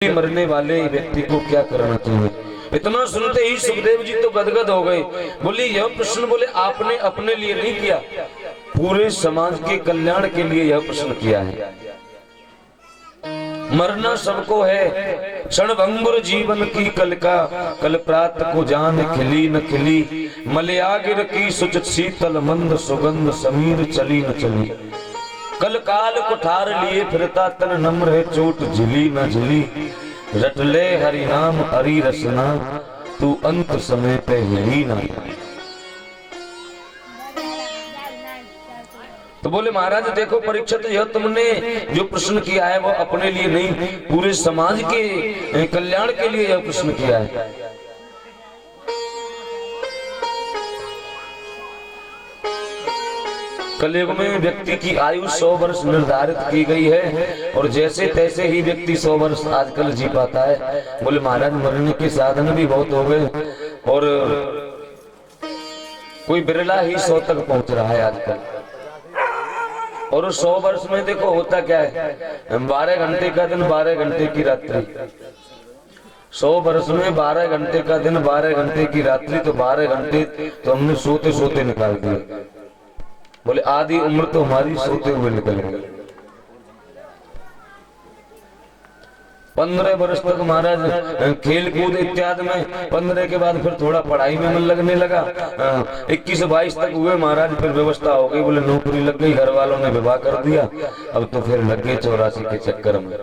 मरने वाले व्यक्ति को क्या करना चाहिए। इतना सुनते ही सुखदेव जी तो गदगद हो गए। बोले यह प्रश्न बोले आपने अपने लिए नहीं किया, पूरे समाज के कल्याण के लिए यह प्रश्न किया है। मरना सबको है, क्षण भंगुर जीवन की कल का, कल प्रात को जान खिली न खिली, मलयागिर की सुचित शीतल मंद सुगंध समीर चली न चली, कल काल कुठार लिए फिरता तन नम्र है चोट झिली न झिली, रट ले हरि नाम हरि रसना, तू अंत समय पे यही ना। तो बोले महाराज देखो परीक्षित, यह तुमने जो प्रश्न किया है वो अपने लिए नहीं, पूरे समाज के कल्याण के लिए यह प्रश्न किया है। कलयुग में व्यक्ति की आयु 100 वर्ष निर्धारित की गई है और जैसे तैसे ही व्यक्ति 100 वर्ष आजकल जी पाता है। बोले महाराज मरने के साधन भी बहुत हो गए और कोई बिरला ही 100 तक पहुंच रहा है आजकल। और 100 वर्ष में देखो होता क्या है, 12 घंटे का दिन 12 घंटे की रात्रि, 100 वर्ष में 12 घंटे का दिन 12 घंटे की रात्रि, तो 12 घंटे तो हमने सोते सोते निकाल दिए। बोले आधी उम्र तो हमारी सोते हुए निकल गई। 15 वर्ष तक महाराज खेल कूद इत्यादि में, 15 के बाद फिर थोड़ा पढ़ाई में मन लगने लगा, 21-22 तक हुए महाराज, फिर व्यवस्था हो गई, बोले नौकरी लग गई, घर वालों ने विवाह कर दिया, अब तो फिर लग गए 84 के चक्कर में।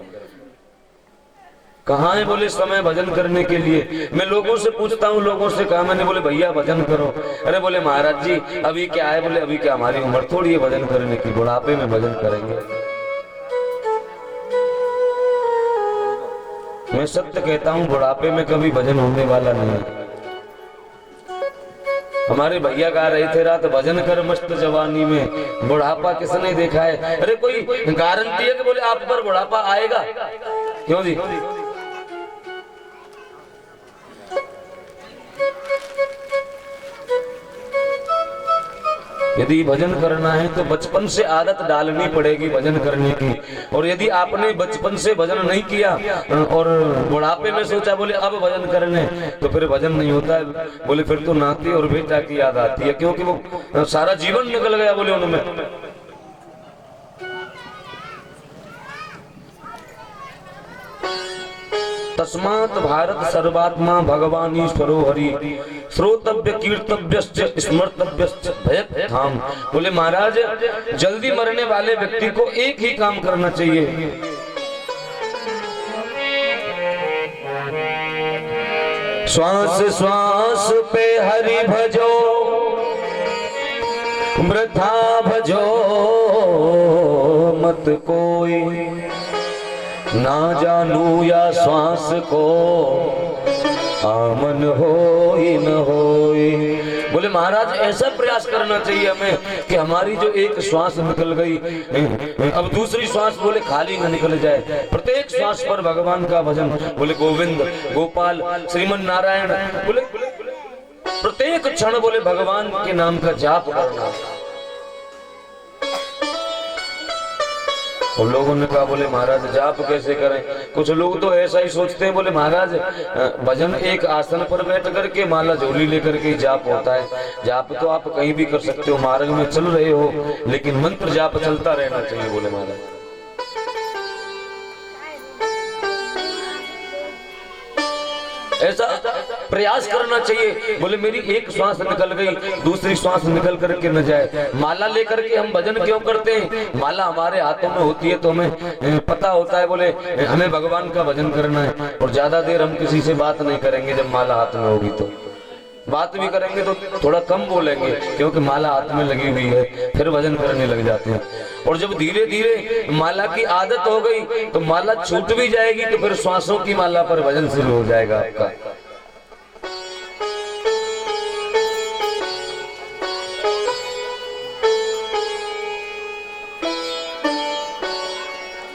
कहाँ है बोले समय भजन करने के लिए। मैं लोगों से पूछता हूँ, लोगों से कहा मैंने, बोले भैया भजन करो। अरे बोले महाराज जी अभी क्या है, बोले अभी क्या हमारी उम्र थोड़ी है भजन करने की, बुढ़ापे में भजन करेंगे। मैं सत्य कहता हूँ बुढ़ापे में कभी भजन होने वाला नहीं है। हमारे भैया गा रहे थे रात, भजन कर मस्त जवानी में, बुढ़ापा किसने देखा है। अरे कोई गारंटी है कि बोले आप पर बुढ़ापा आएगा? क्यों जी? यदि भजन करना है तो बचपन से आदत डालनी पड़ेगी भजन करने की। और यदि आपने बचपन से भजन नहीं किया और बुढ़ापे में सोचा बोले अब भजन करने, तो फिर भजन नहीं होता है। बोले फिर तो नाती और बेटा की याद आती है, क्योंकि वो सारा जीवन निकल गया बोले उनमें। तस्मात् भारत सर्वात्मा भगवान ईश्वरो हरि, श्रोतव्य कीर्तव्यश्च स्मर्तव्यश्च भयत धाम। बोले महाराज जल्दी मरने वाले व्यक्ति को एक ही काम करना चाहिए, श्वास श्वास पे हरि भजो, वृथा भजो मत कोई, ना जानू या श्वास को आमन होई न होई। बोले महाराज ऐसा प्रयास करना चाहिए हमें कि हमारी जो एक श्वास निकल गई अब दूसरी श्वास बोले खाली न निकल जाए। प्रत्येक श्वास पर भगवान का भजन, बोले गोविंद गोपाल श्रीमन नारायण, बोले प्रत्येक क्षण बोले भगवान के नाम का जाप करना। और लोगों ने कहा बोले महाराज जाप कैसे करें। कुछ लोग तो ऐसा ही सोचते हैं, बोले महाराज भजन एक आसन पर बैठ करके माला झोली लेकर के जाप होता है। जाप तो आप कहीं भी कर सकते हो, मार्ग में चल रहे हो, लेकिन मंत्र जाप चलता रहना चाहिए। बोले महाराज ऐसा प्रयास करना चाहिए। बोले मेरी एक श्वास निकल गई, दूसरी श्वास निकल करके न जाए। माला लेकर के हम भजन क्यों करते हैं? माला हमारे हाथों में होती है तो हमें पता होता है बोले हमें भगवान का भजन करना है। और ज्यादा देर हम किसी से बात नहीं करेंगे, जब माला हाथ में होगी तो बात भी करेंगे तो थोड़ा कम बोलेंगे, क्योंकि माला हाथ में लगी हुई है, फिर भजन करने लग जाते हैं। और जब धीरे धीरे माला की आदत हो गई तो माला छूट भी जाएगी, तो फिर श्वासों की माला पर भजन शुरू हो जाएगा आपका।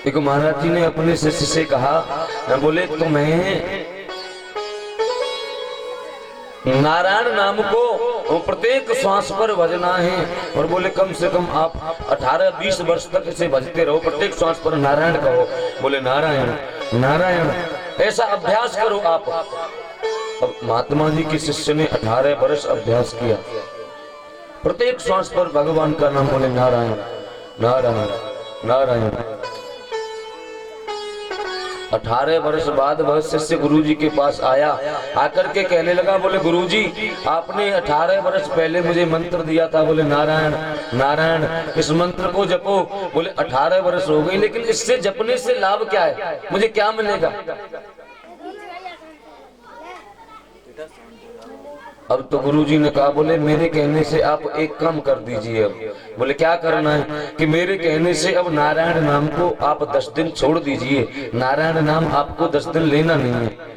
देखो महाराज जी ने अपने शिष्य से कहा, बोले तुम्हें नारायण नाम को प्रत्येक श्वास पर भजना है। और बोले कम से कम आप 18-20 वर्ष तक इसे भजते रहो, प्रत्येक श्वास पर नारायण कहो। बोले नारायण नारायण ऐसा अभ्यास करो आप। अब महात्मा जी के शिष्य ने 18 वर्ष अभ्यास किया, प्रत्येक श्वास पर भगवान का नाम बोले, नारायण नारायण नारायण। 18 वर्ष बाद वह शिष्य गुरु जी के पास आया, आकर के कहने लगा, बोले गुरु जी आपने 18 वर्ष पहले मुझे मंत्र दिया था, बोले नारायण नारायण, इस मंत्र को जपो। बोले 18 वर्ष हो गई, लेकिन इससे जपने से लाभ क्या है, मुझे क्या मिलेगा? अब तो गुरुजी ने कहा, बोले मेरे कहने से आप एक काम कर दीजिए। अब बोले क्या करना है? कि मेरे कहने से अब नारायण नाम को आप 10 दिन छोड़ दीजिए, नारायण नाम आपको 10 दिन लेना नहीं है।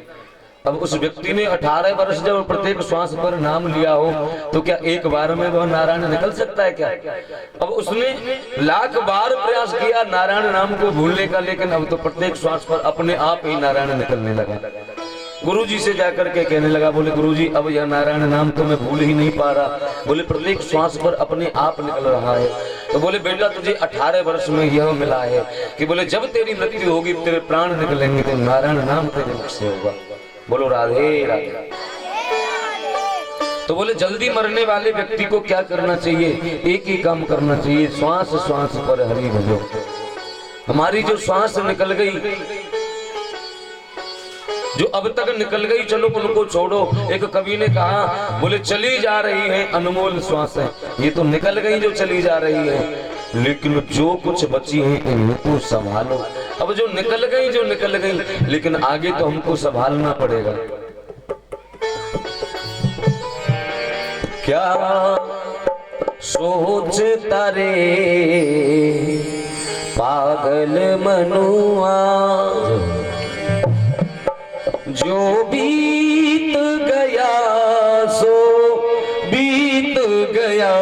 अब उस व्यक्ति ने 18 वर्ष जब प्रत्येक श्वास पर नाम लिया हो, तो क्या एक बार में वह नारायण निकल सकता है क्या? अब उसने लाख बार प्रयास किया नारायण नाम को भूलने का, लेकिन अब तो प्रत्येक श्वास पर अपने आप ही नारायण निकलने लगा। गुरुजी से जाकर के कहने लगा, बोले गुरुजी अब यह नारायण नाम तो मैं भूल ही नहीं पा रहा। बोले प्रत्येक श्वास पर अपने आप निकल रहा है। तो बोले बेटा तुझे 18 वर्ष में यह मिला है कि बोले जब तेरी मृत्यु होगी, तेरे प्राण निकलेंगे, तो नारायण नाम तेरे मुख से होगा। बोलो राधे राधे। तो बोले जल्दी मरने वाले व्यक्ति को क्या करना चाहिए? एक ही काम करना चाहिए, श्वास श्वास पर हरि भजो। हमारी जो श्वास निकल गई, जो अब तक निकल गई, चलो उनको छोड़ो। एक कवि ने कहा, बोले चली जा रही है अनमोल श्वासें, ये तो निकल गई जो चली जा रही है, लेकिन जो कुछ बची है इनको संभालो। अब जो निकल गई, लेकिन आगे तो हमको संभालना पड़ेगा। क्या सोचता रे पागल मनुआ, जो बीत गया सो बीत गया,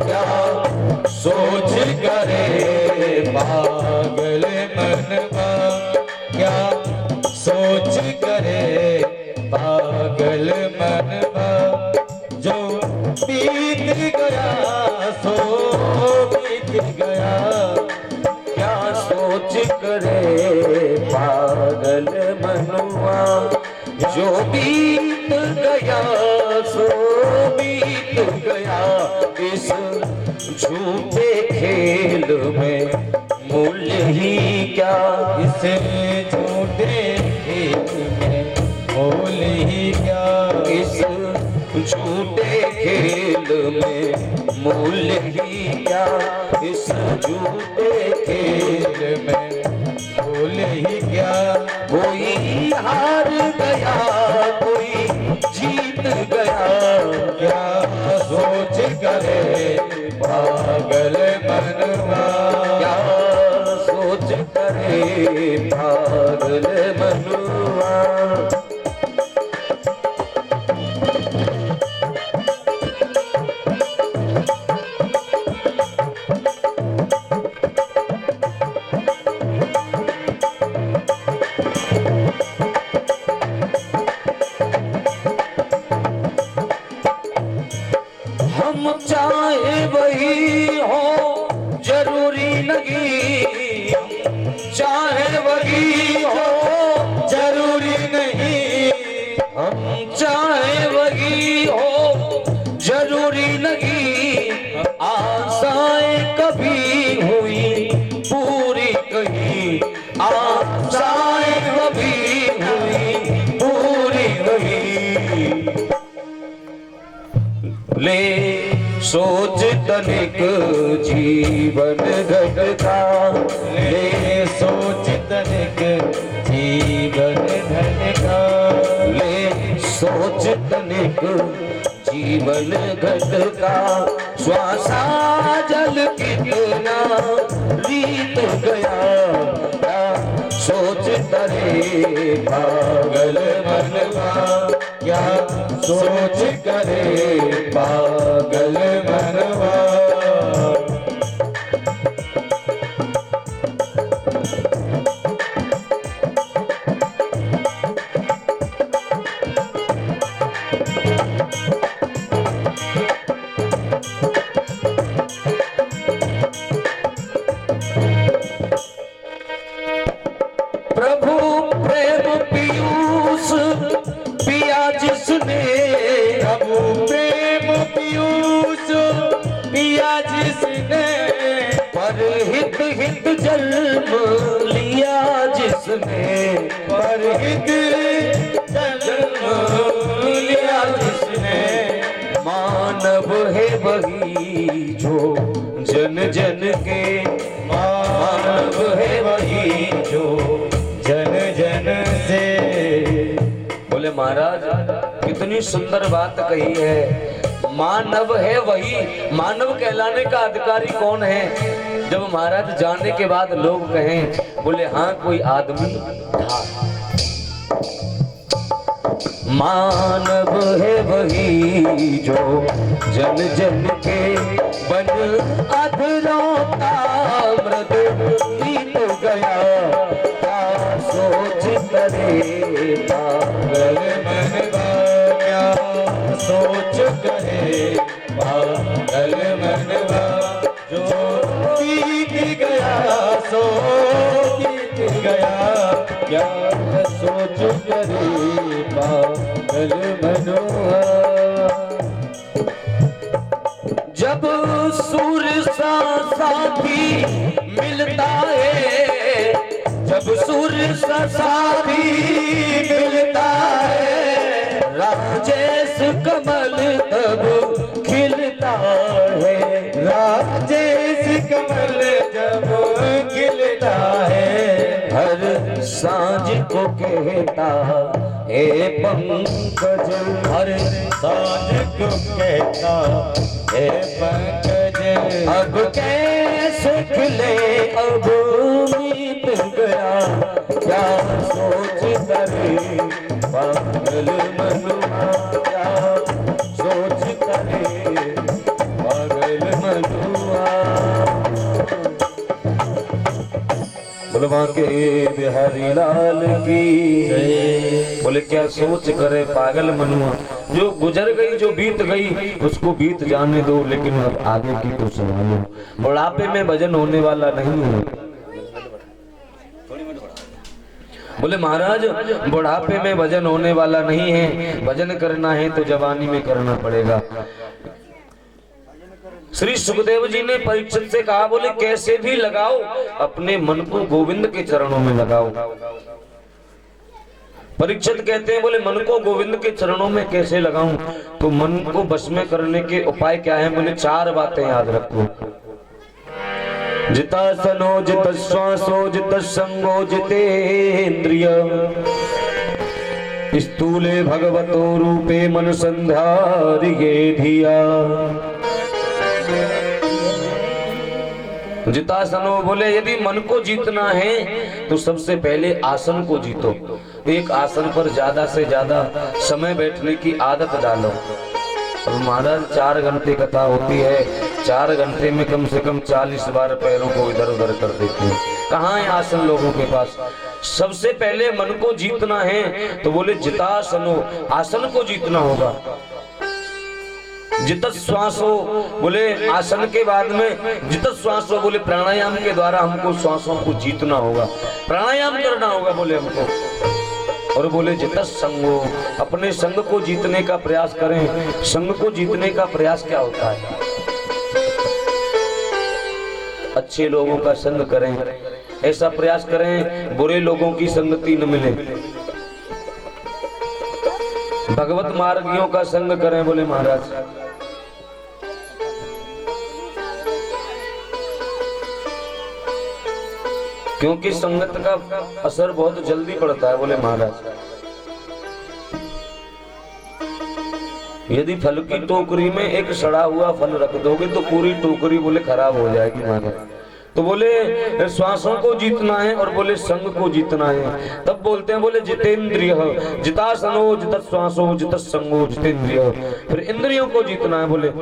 क्या सोच करे पागल मनवा, क्या सोच करे पागल मनवा, जो बीत गया सो बीत गया, क्या सोच करे पागल मनुआ, जो बीत गया सो बीत गया। इस झूठे खेल में मूल्य ही क्या, इस झूठे खेल में मूल्य ही क्या, इस झूठे खेल में मूल्य ही क्या, इस झूठे खेल में मूल्य ही क्या। कोई हार गया कोई जीत गया, क्या सोच करे पागल मनवा, क्या सोच करे पागल मनवा। हम चाहे वही हो जरूरी नहीं, चाहे वही हो जरूरी नहीं, हम चाहे वही हो जरूरी नहीं, आशाएं कभी हुई पूरी कहीं, आशाएं कभी हुई पूरी नहीं। ले सोच तनिक जीवन घटता, ले सोच तनिक जीवन घटता, ले सोच तनिक जीवन घटता। श्वासा जल कितना रीत गया, सोच करे पागल मनवा, क्या सोच करे पागल मनवा। प्रभु प्रेम पीयूष पिया जिसने, प्रभु प्रेम पीयूष पिया जिसने, पर हित हित जन्म लिया जिसने, पर हित जन्म लिया जिसने, मानव है वही जो जन जन के, मानव है वही जो जन जन से। बोले महाराज कितनी सुंदर बात कही है। मानव है वही, मानव कहलाने का अधिकारी कौन है? जब महाराज जाने के बाद लोग कहें, बोले हाँ कोई आदमी था। मानव है वही जो जन जन के बन अधरों का मृद बीत गया, क्या सोच करे पागल मनवा, क्या सोच करे पागल मनवा, जो बीत गया सो बीत गया, क्या सोच करे पागल मनवा। जब सूर्य सा साथी मिलता है, जब सूर्य सा साथी मिलता है, राजेश कमल तब खिलता है, राजेश कमल जब खिलता है, हर सांझ को कहता हे पंकज, हर सांझ को कहता हे पंकज, अब कैसे खिले अब बीत गया, क्या सोच करे पागल मनुआ, क्या सोच करे पागल मनुआ। बोलवा के बिहारी लाल की, बोले क्या सोच करे पागल मनुआ। जो गुजर गई जो बीत गई उसको बीत जाने दो, लेकिन अब आगे की तो संभालो। बुढ़ापे में भजन होने वाला नहीं है। बोले महाराज बुढ़ापे में भजन होने वाला नहीं है, भजन करना है तो जवानी में करना पड़ेगा। श्री सुखदेव जी ने परीक्षित से कहा, बोले कैसे भी लगाओ अपने मन को गोविंद के चरणों में लगाओ। परीक्षित कहते हैं, बोले मन को गोविंद के चरणों में कैसे लगाऊं? तो मन को बस में करने के उपाय क्या है? बोले 4 बातें याद रखो। जितासनो जित श्वासो जित संगो जितेन्द्रिय, स्थूले भगवतो रूपे मन संधारिये धिया। जितासनो बोले यदि मन को जीतना है तो सबसे पहले आसन को जीतो। एक आसन पर ज्यादा से ज्यादा समय बैठने की आदत डालो। और महाराज 4 घंटे कथा होती है, 4 घंटे में कम से कम 40 बार पैरों को इधर उधर कर देते हैं। कहाँ है आसन लोगों के पास? सबसे पहले मन को जीतना है तो बोले जितासनो, आसन को जीतना होगा। जित श्वासो बोले आसन के बाद में जित श्वासो बोले प्राणायाम के द्वारा हमको श्वासों को जीतना होगा, प्राणायाम करना होगा बोले हमको। और बोले जित संगो, अपने संग को जीतने का प्रयास करें। संग को जीतने का प्रयास क्या होता है? अच्छे लोगों का संग करें, ऐसा प्रयास करें बुरे लोगों की संगति न मिले। भगवत मार्गियों का संग करें बोले महाराज। क्योंकि संगत का असर बहुत जल्दी पड़ता है बोले महाराज। यदि फल की टोकरी में एक सड़ा हुआ फल रख दोगे तो पूरी टोकरी बोले खराब हो जाएगी महाराज। तो बोले श्वासों को जीतना है और बोले संग को जीतना है। तब बोलते हैं बोले जितेंद्रिय, जितासनो जित श्वासो जित संगो जितेंद्रिय। फिर इंद्रियों को जीतना है बोले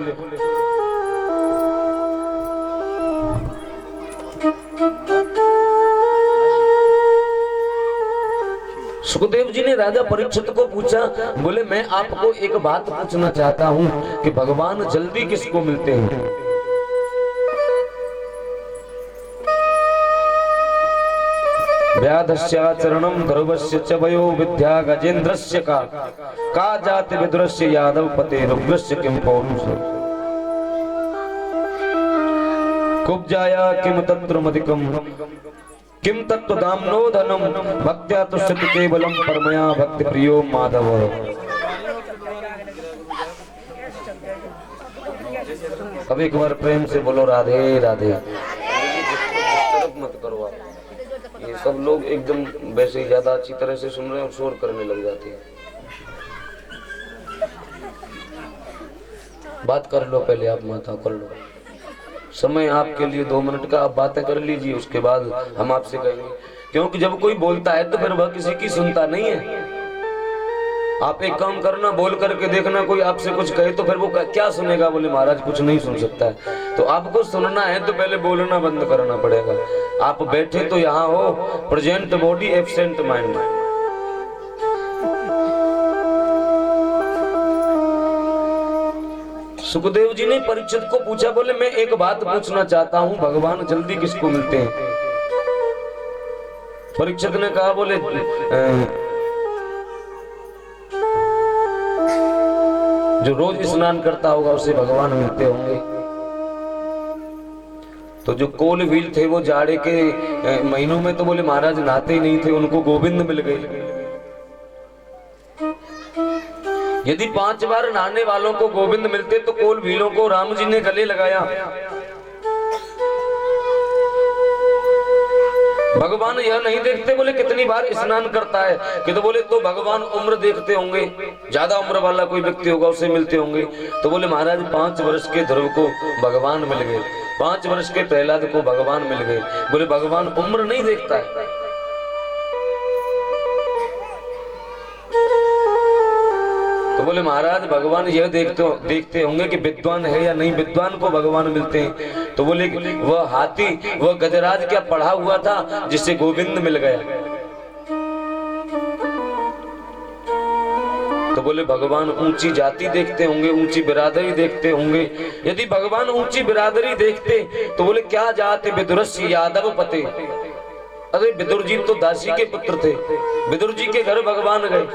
सुखदेव जी ने राजा परीक्षित को पूछा, बोले मैं आपको एक बात पूछना चाहता हूँ कि भगवान जल्दी किसको मिलते हैं? व्याधस्याचरणं ध्रुवस्य च वयो विद्या गजेन्द्रस्य का जाति विदुरस्य यादव पते रुद्रस्य किं पौरुषम् कुब्जाया किम तत्रमधिकम् किम तत्त्वदाम्नो धनम भक्त्या तुष्यति केवलम परमया भक्ति प्रियो माधव। अब एक बार प्रेम से बोलो राधे राधे। मत करो आप, ये सब लोग एकदम वैसे ही ज्यादा अच्छी तरह से सुन रहे हैं और शोर करने लग जाते हैं। बात कर लो पहले, आप माता कर लो, समय आपके लिए 2 मिनट का, आप बातें कर लीजिए, उसके बाद हम आपसे कहेंगे। क्योंकि जब कोई बोलता है तो फिर वह किसी की सुनता नहीं है। आप एक काम करना, बोल करके देखना, कोई आपसे कुछ कहे तो फिर वो क्या सुनेगा? बोले महाराज कुछ नहीं सुन सकता है। तो आपको सुनना है तो पहले बोलना बंद करना पड़ेगा। आप बैठे तो यहाँ हो, present body absent mind. Sukhdev ji ने परीक्षित को पूछा, बोले मैं एक बात पूछना चाहता हूँ, भगवान जल्दी किसको मिलते हैं? परीक्षित ने कहा, बोले जो रोज स्नान करता होगा उसे भगवान मिलते होंगे। तो जो कोल व्हील थे वो जाड़े के महीनों में तो बोले महाराज नहाते ही नहीं थे, उनको गोविंद मिल गए। यदि 5 बार नहाने वालों को गोविंद मिलते तो कोल व्हीलों को राम जी ने गले लगाया। भगवान यह नहीं देखते बोले कितनी बार स्नान करता है, कि तो बोले तो भगवान उम्र देखते होंगे, ज्यादा उम्र वाला कोई व्यक्ति होगा उससे मिलते होंगे। तो बोले महाराज 5 वर्ष के ध्रुव को भगवान मिल गए, 5 वर्ष के प्रहलाद को भगवान मिल गए। बोले भगवान उम्र नहीं देखता है। तो बोले महाराज भगवान यह देखते होंगे कि विद्वान है या नहीं, विद्वान को भगवान मिलते हैं। तो बोले वह हाथी, वह गजराज क्या पढ़ा हुआ था जिससे गोविंद मिल गया? तो बोले भगवान ऊंची जाति देखते होंगे, ऊंची बिरादरी देखते होंगे। यदि भगवान ऊंची बिरादरी देखते तो बोले क्या जाति विदुरस्य यादव पते। अरे विदुर जी तो दासी के पुत्र थे, विदुर जी के घर भगवान गए।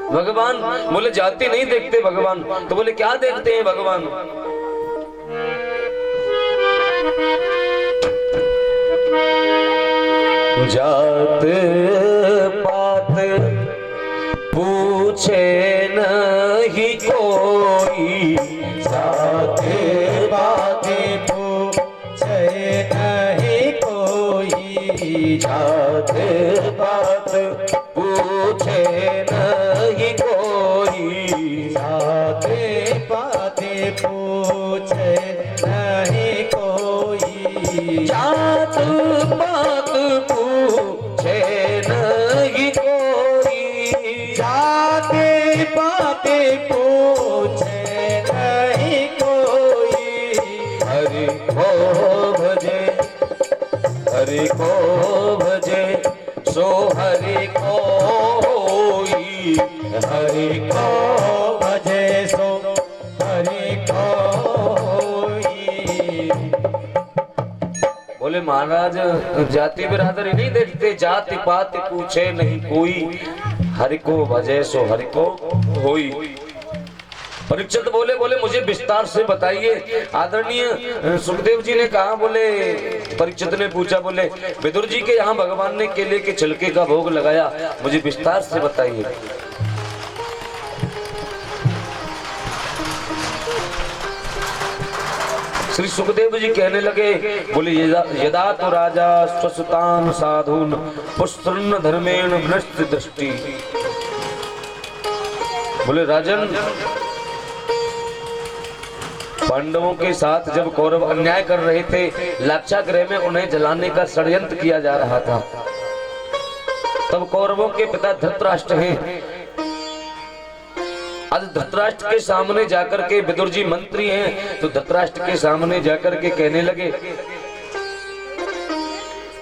भगवान बोले जाति नहीं देखते भगवान। तो बोले क्या देखते हैं भगवान? जात पात पूछे नहीं कोई, जात पात पूछे नहीं कोई, जात पात पूछे नहीं कोई, जात पात पूछे नहीं कोई, जात पात पूछे नहीं कोई, जात पात पूछे नहीं कोई। हरि को भजे, हरि को भजे सो हरि को होई, हरि को भजे सो हरि को होई। बोले महाराज जाति बिरादरी नहीं देखते, जाति पात पूछे नहीं कोई, हरि को भजे सो हरि को होई। परीक्षित बोले मुझे विस्तार से बताइए। आदरणीय सुखदेव जी ने कहा, बोले परीक्षित ने पूछा, बोले विदुर जी के यहाँ भगवान ने केले के छिलके का भोग लगाया, मुझे विस्तार से बताइए। श्री सुखदेव जी कहने लगे, बोले यदा तो राजा स्वसुतान साधून पुष्टन्न धर्मेण भ्रष्ट दृष्टि। बोले राजन पांडवों के साथ जब कौरव अन्याय कर रहे थे, लाक्षागृह में उन्हें जलाने का षड्यंत्र किया जा रहा था, तब कौरवों के पिता धृतराष्ट्र हैं। आज धृतराष्ट्र के सामने जाकर के, विदुर जी मंत्री हैं, तो धृतराष्ट्र के सामने जाकर के कहने लगे,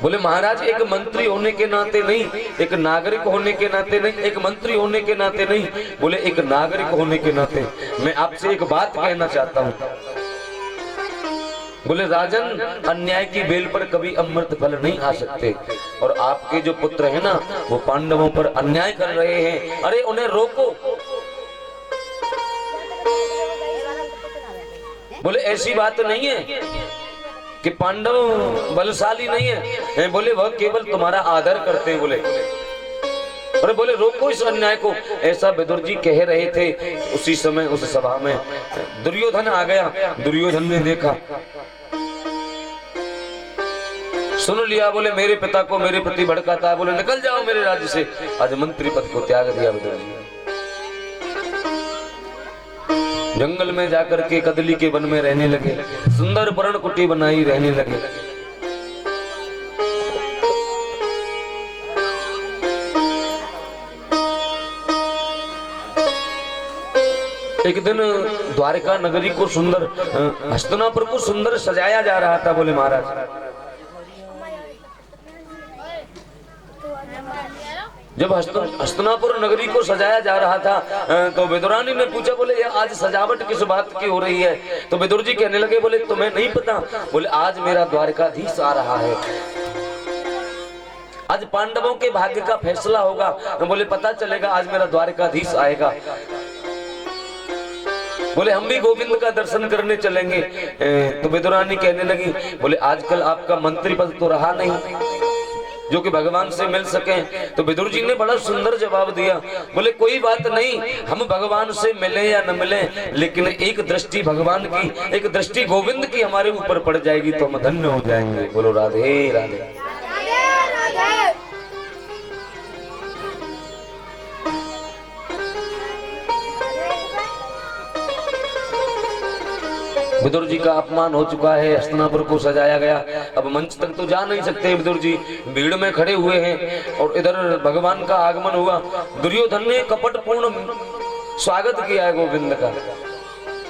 बोले महाराज एक मंत्री होने के नाते नहीं, एक नागरिक होने के नाते नहीं, एक मंत्री होने के नाते नहीं, बोले एक नागरिक होने के नाते मैं आपसे एक बात कहना चाहता हूं। बोले राजन, अन्याय की बेल पर कभी अमृत फल नहीं आ सकते, और आपके जो पुत्र है ना वो पांडवों पर अन्याय कर रहे हैं, अरे उन्हें रोको। बोले ऐसी बात नहीं है कि पांडव बलशाली नहीं है, बोले वह केवल तुम्हारा आदर करते हैं। बोले अरे बोले रोको इस अन्याय को, ऐसा विदुर जी कह रहे थे। उसी समय उस सभा में दुर्योधन आ गया। दुर्योधन ने देखा, सुन लिया, बोले मेरे पिता को मेरे प्रति भड़काता है, बोले निकल जाओ मेरे राज्य से। आज मंत्री पद को त्याग दिया विदुर जी। जंगल में जाकर के कदली के वन में रहने लगे, सुंदर पर्ण कुटी बनाई रहने लगे। एक दिन द्वारका नगरी को सुंदर, हस्तिनापुर को सुंदर सजाया जा रहा था। बोले महाराज, जब हस्तिनापुर नगरी को सजाया जा रहा था तो विदुरानी ने पूछा, बोले ये आज सजावट किस बात की हो रही है? तो विदुर जी कहने लगे, बोले तुम्हें नहीं पता? बोले आज मेरा द्वारकाधीश आ रहा है, आज पांडवों के भाग्य का फैसला होगा। बोले पता चलेगा, आज मेरा द्वारकाधीश आएगा। बोले हम भी गोविंद का दर्शन करने चलेंगे। तो विदुरानी कहने लगी, बोले आजकल आपका मंत्री पद तो रहा नहीं जो कि भगवान से मिल सके। तो विदुर जी ने बड़ा सुंदर जवाब दिया, बोले कोई बात नहीं, हम भगवान से मिले या न मिले, लेकिन एक दृष्टि भगवान की, एक दृष्टि गोविंद की हमारे ऊपर पड़ जाएगी तो हम धन्य हो जाएंगे। बोलो राधे राधे। विदुर जी का अपमान हो चुका है, हस्तिनापुर को सजाया गया, अब मंच तक तो जा नहीं सकते। विदुर जी भीड़ में खड़े हुए हैं और इधर भगवान का आगमन हुआ। दुर्योधन ने कपटपूर्ण स्वागत किया है गोविंद का।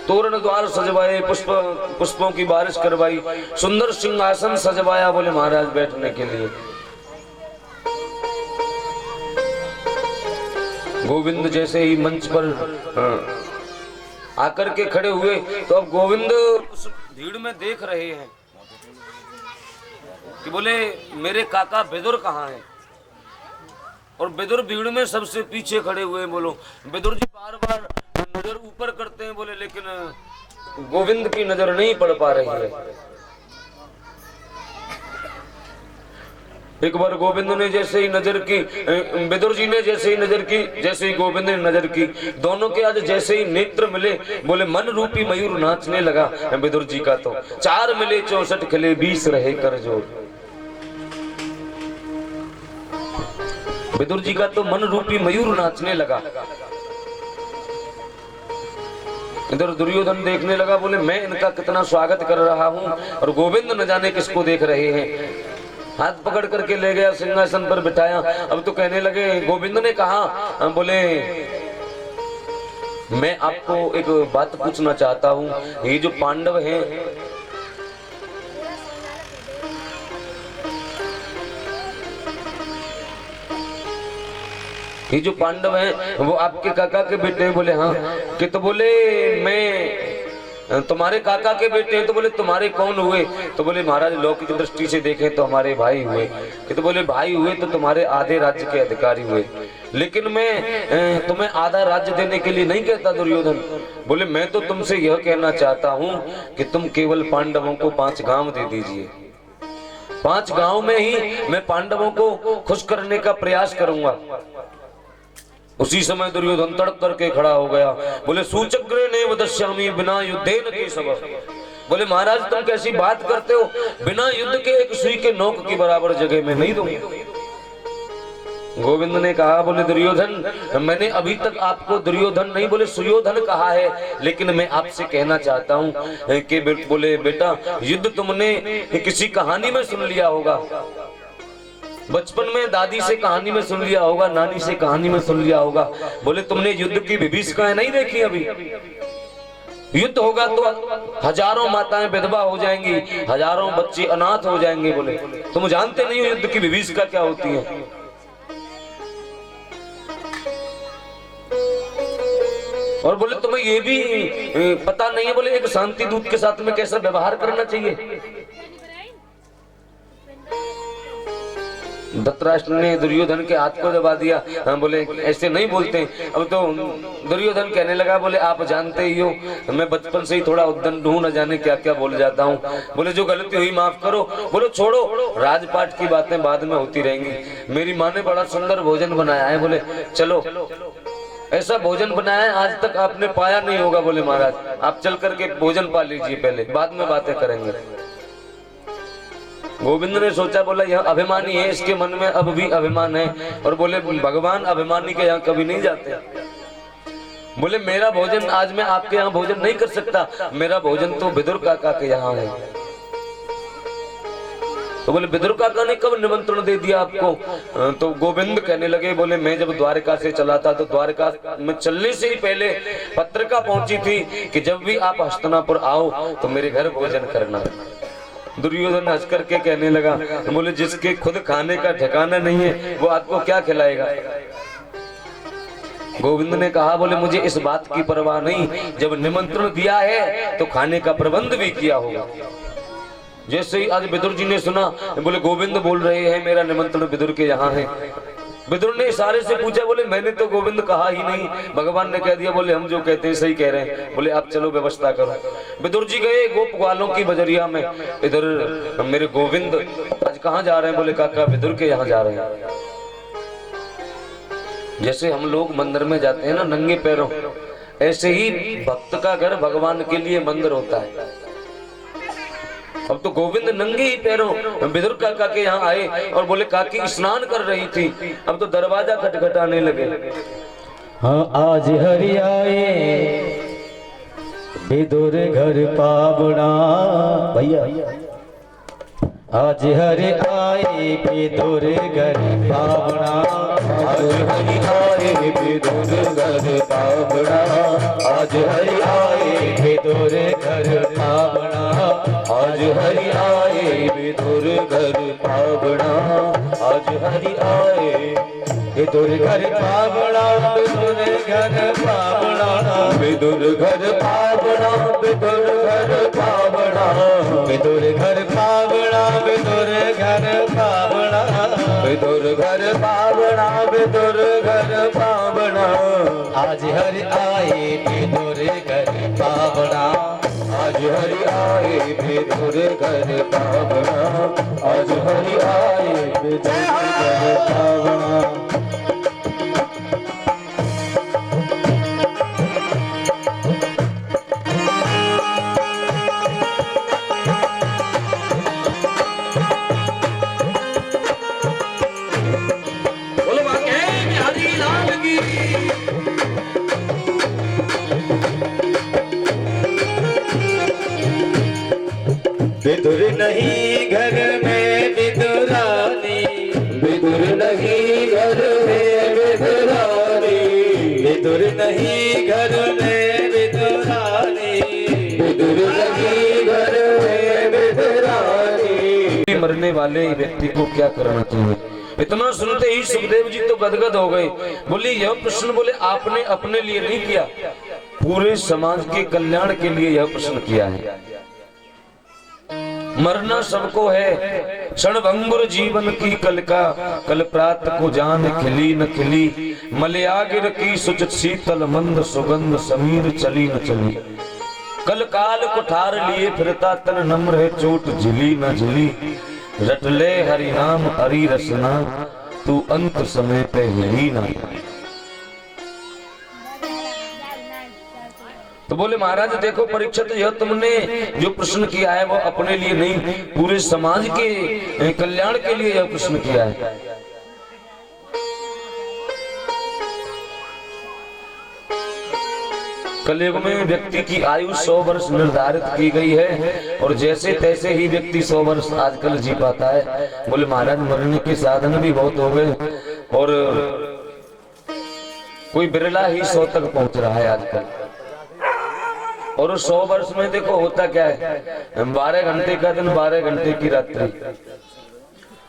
तोरण द्वार सजवाए, पुष्पों की बारिश करवाई, सुंदर सिंहासन सजवाया, बोले महाराज बैठने के लिए। गोविंद जैसे ही मंच पर आकर के खड़े हुए तो अब गोविंद उस भीड़ में देख रहे हैं कि बोले मेरे काका विदुर कहाँ हैं, और विदुर भीड़ में सबसे पीछे खड़े हुए हैं। बोलो विदुर जी बार बार नजर ऊपर करते हैं, बोले लेकिन गोविंद की नजर नहीं पड़ पा रही है। एक बार गोविंद ने जैसे ही नजर की, विदुर जी ने जैसे ही नजर की, जैसे ही गोविंद ने नजर की, दोनों के आज जैसे ही नेत्र मिले, बोले मन रूपी मयूर नाचने लगा। विदुर जी का तो 4 मिले 64 खिले 20 रहे कर जोड़। विदुर जी का तो मन रूपी मयूर नाचने लगा। इधर दुर्योधन देखने लगा, बोले मैं इनका कितना स्वागत कर रहा हूं और गोविंद न जाने किसको देख रहे हैं। हाथ पकड़ करके ले गया, सिंहासन पर बिठाया। अब तो कहने लगे, गोविंद ने कहा, बोले मैं आपको एक बात पूछना चाहता हूँ, ये जो पांडव हैं, ये जो पांडव हैं वो आपके काका के बेटे हैं? बोले हाँ। कि तो बोले मैं तुम्हारे काका के बेटे हैं। तो बोले तुम्हारे कौन हुए? तो बोले महाराज लौकिक दृष्टि से देखें तो हमारे भाई हुए। कि तो बोले भाई हुए तो तुम्हारे आधे राज्य के अधिकारी हुए, लेकिन मैं तुम्हें आधा राज्य देने के लिए नहीं कहता दुर्योधन। बोले मैं तो तुमसे यह कहना चाहता हूँ कि तुम केवल पांडवों को 5 गांव दे दीजिए। 5 गांव में ही मैं पांडवों को खुश करने का प्रयास करूंगा। उसी समय दुर्योधन तड़प करके खड़ा हो गया। बोले सूचक्रे ने वदश्यामी बिना युद्धेन केशव। बोले महाराज तुम कैसी बात करते हो, बिना युद्ध के एक सुई के नोक की बराबर जगह में नहीं दूंगा। गोविंद ने कहा, बोले दुर्योधन मैंने अभी तक आपको दुर्योधन नहीं बोले सुयोधन कहा है, लेकिन मैं आपसे कहना चाहता हूँ कि बोले बेटा युद्ध तुमने किसी कहानी में सुन लिया होगा, बचपन में दादी से कहानी में सुन लिया होगा, नानी से कहानी में सुन लिया होगा। बोले तुमने युद्ध की विभीषिकाएं नहीं देखी अभी? युद्ध होगा तो हजारों माताएं विधवा हो जाएंगी, हजारों बच्चे अनाथ हो जाएंगे। बोले तुम जानते नहीं हो युद्ध की विभीषिका क्या होती है? और बोले तुम्हें ये भी पता नहीं है बोले एक शांति दूत के साथ में कैसा व्यवहार करना चाहिए। धृतराष्ट्र ने दुर्योधन के हाथ को दबा दिया। हाँ बोले ऐसे नहीं बोलते। अब तो दुर्योधन कहने लगा बोले आप जानते ही हो मैं बचपन से ही थोड़ा उद्दंड हूँ, न जाने क्या क्या बोल जाता हूँ। बोले जो गलती हुई माफ करो। बोले छोड़ो राजपाट की बातें बाद में होती रहेंगी। मेरी माँ ने बड़ा सुंदर भोजन बनाया है। बोले चलो ऐसा भोजन बनाया है आज तक आपने पाया नहीं होगा। बोले महाराज आप चल करके भोजन पा लीजिए पहले, बाद में बातें करेंगे। गोविंद ने सोचा बोला यह अभिमानी है, इसके मन में अब भी अभिमान है। और बोले भगवान अभिमानी के यहाँ कभी नहीं जाते। बोले मेरा भोजन आज मैं आपके यहाँ भोजन नहीं कर सकता, मेरा भोजन तो विदुर काका के यहाँ है। तो बोले विदुर काका ने कब निमंत्रण दे दिया आपको? तो गोविंद कहने लगे बोले मैं जब द्वारका से चला था तो द्वारका में चलने से ही पहले पत्रिका पहुंची थी कि जब भी आप हस्तिनापुर आओ तो मेरे घर भोजन करना। दुर्योधन हंस करके कहने लगा बोले जिसके खुद खाने का ठिकाना नहीं है वो आपको क्या खिलाएगा। गोविंद ने कहा बोले मुझे इस बात की परवाह नहीं, जब निमंत्रण दिया है तो खाने का प्रबंध भी किया होगा। जैसे ही आज विदुर जी ने सुना बोले गोविंद बोल रहे हैं मेरा निमंत्रण विदुर के यहाँ है। विदुर ने इशारे से पूछा बोले मैंने तो गोविंद कहा ही नहीं, भगवान ने कह दिया। बोले हम जो कहते हैं सही कह रहे हैं। बोले आप चलो व्यवस्था करो। विदुर जी गए गोप ग्वालों की बजरिया में। इधर मेरे गोविंद आज कहाँ जा रहे हैं? बोले काका विदुर के यहाँ जा रहे हैं। जैसे हम लोग मंदिर में जाते हैं ना नंगे पैरों, ऐसे ही भक्त का घर भगवान के लिए मंदिर होता है। अब तो गोविंद नंगे ही पैरों विदुर काका के यहाँ आए और बोले काकी स्नान कर रही थी। अब तो दरवाजा खटखटाने लगे। हाँ आज हरि आए विदुर घर पावना। भैया आज हरि आए विदुर घर पावना। आज हरि आए विदुर घर पावना। आज हरि आए विदुर घर पावना। आज हरि आए विदुर घर पावना। आज हरि आए विदुर घर पावना। विदुर घर पावना। विदुर घर पावना। विदुर घर पावना। विदुर घर पावना। विदुर घर पावना। विदुर घर पावना। विदुर घर पावना। आज हरि आए विदुर घर पावना। आज हरि आए विदुर घर पावना। आज हरि आए विदुर घर पावना। विदुर नहीं घर में विदुरानी। विदुर नहीं घर में विदुरानी। विदुर नहीं घर में विदुरानी। विदुर नहीं घर में विदुरानी। मरने वाले व्यक्ति को क्या करना चाहिए? इतना सुनते ही सुखदेव जी तो गदगद हो गए। बोले यह प्रश्न बोले आपने अपने लिए नहीं किया, पूरे समाज के कल्याण के लिए यह प्रश्न किया है। मरना सबको है, क्षणभंगुर जीवन की कल का, कल प्रात को जान खिली न खिली, मलयागिर की सुचित शीतल मंद सुगंध समीर चली न चली, कल काल कुठार लिए फिरता तन नम्र है चोट झिली न झिली, रटले हरि नाम हरि रसना तू अंत समय पे हिली ना। तो बोले महाराज देखो परीक्षित, यह तुमने जो प्रश्न किया है वो अपने लिए नहीं, पूरे समाज के कल्याण के लिए यह प्रश्न किया है। कलयुग में व्यक्ति की आयु 100 वर्ष निर्धारित की गई है और जैसे तैसे ही व्यक्ति 100 वर्ष आजकल जी पाता है। बोले महाराज मरने के साधन भी बहुत हो गए और कोई बिरला ही 100 तक पहुंच रहा है आजकल। और 100 वर्ष में देखो होता क्या है, 12 घंटे का दिन 12 घंटे की रात्रि,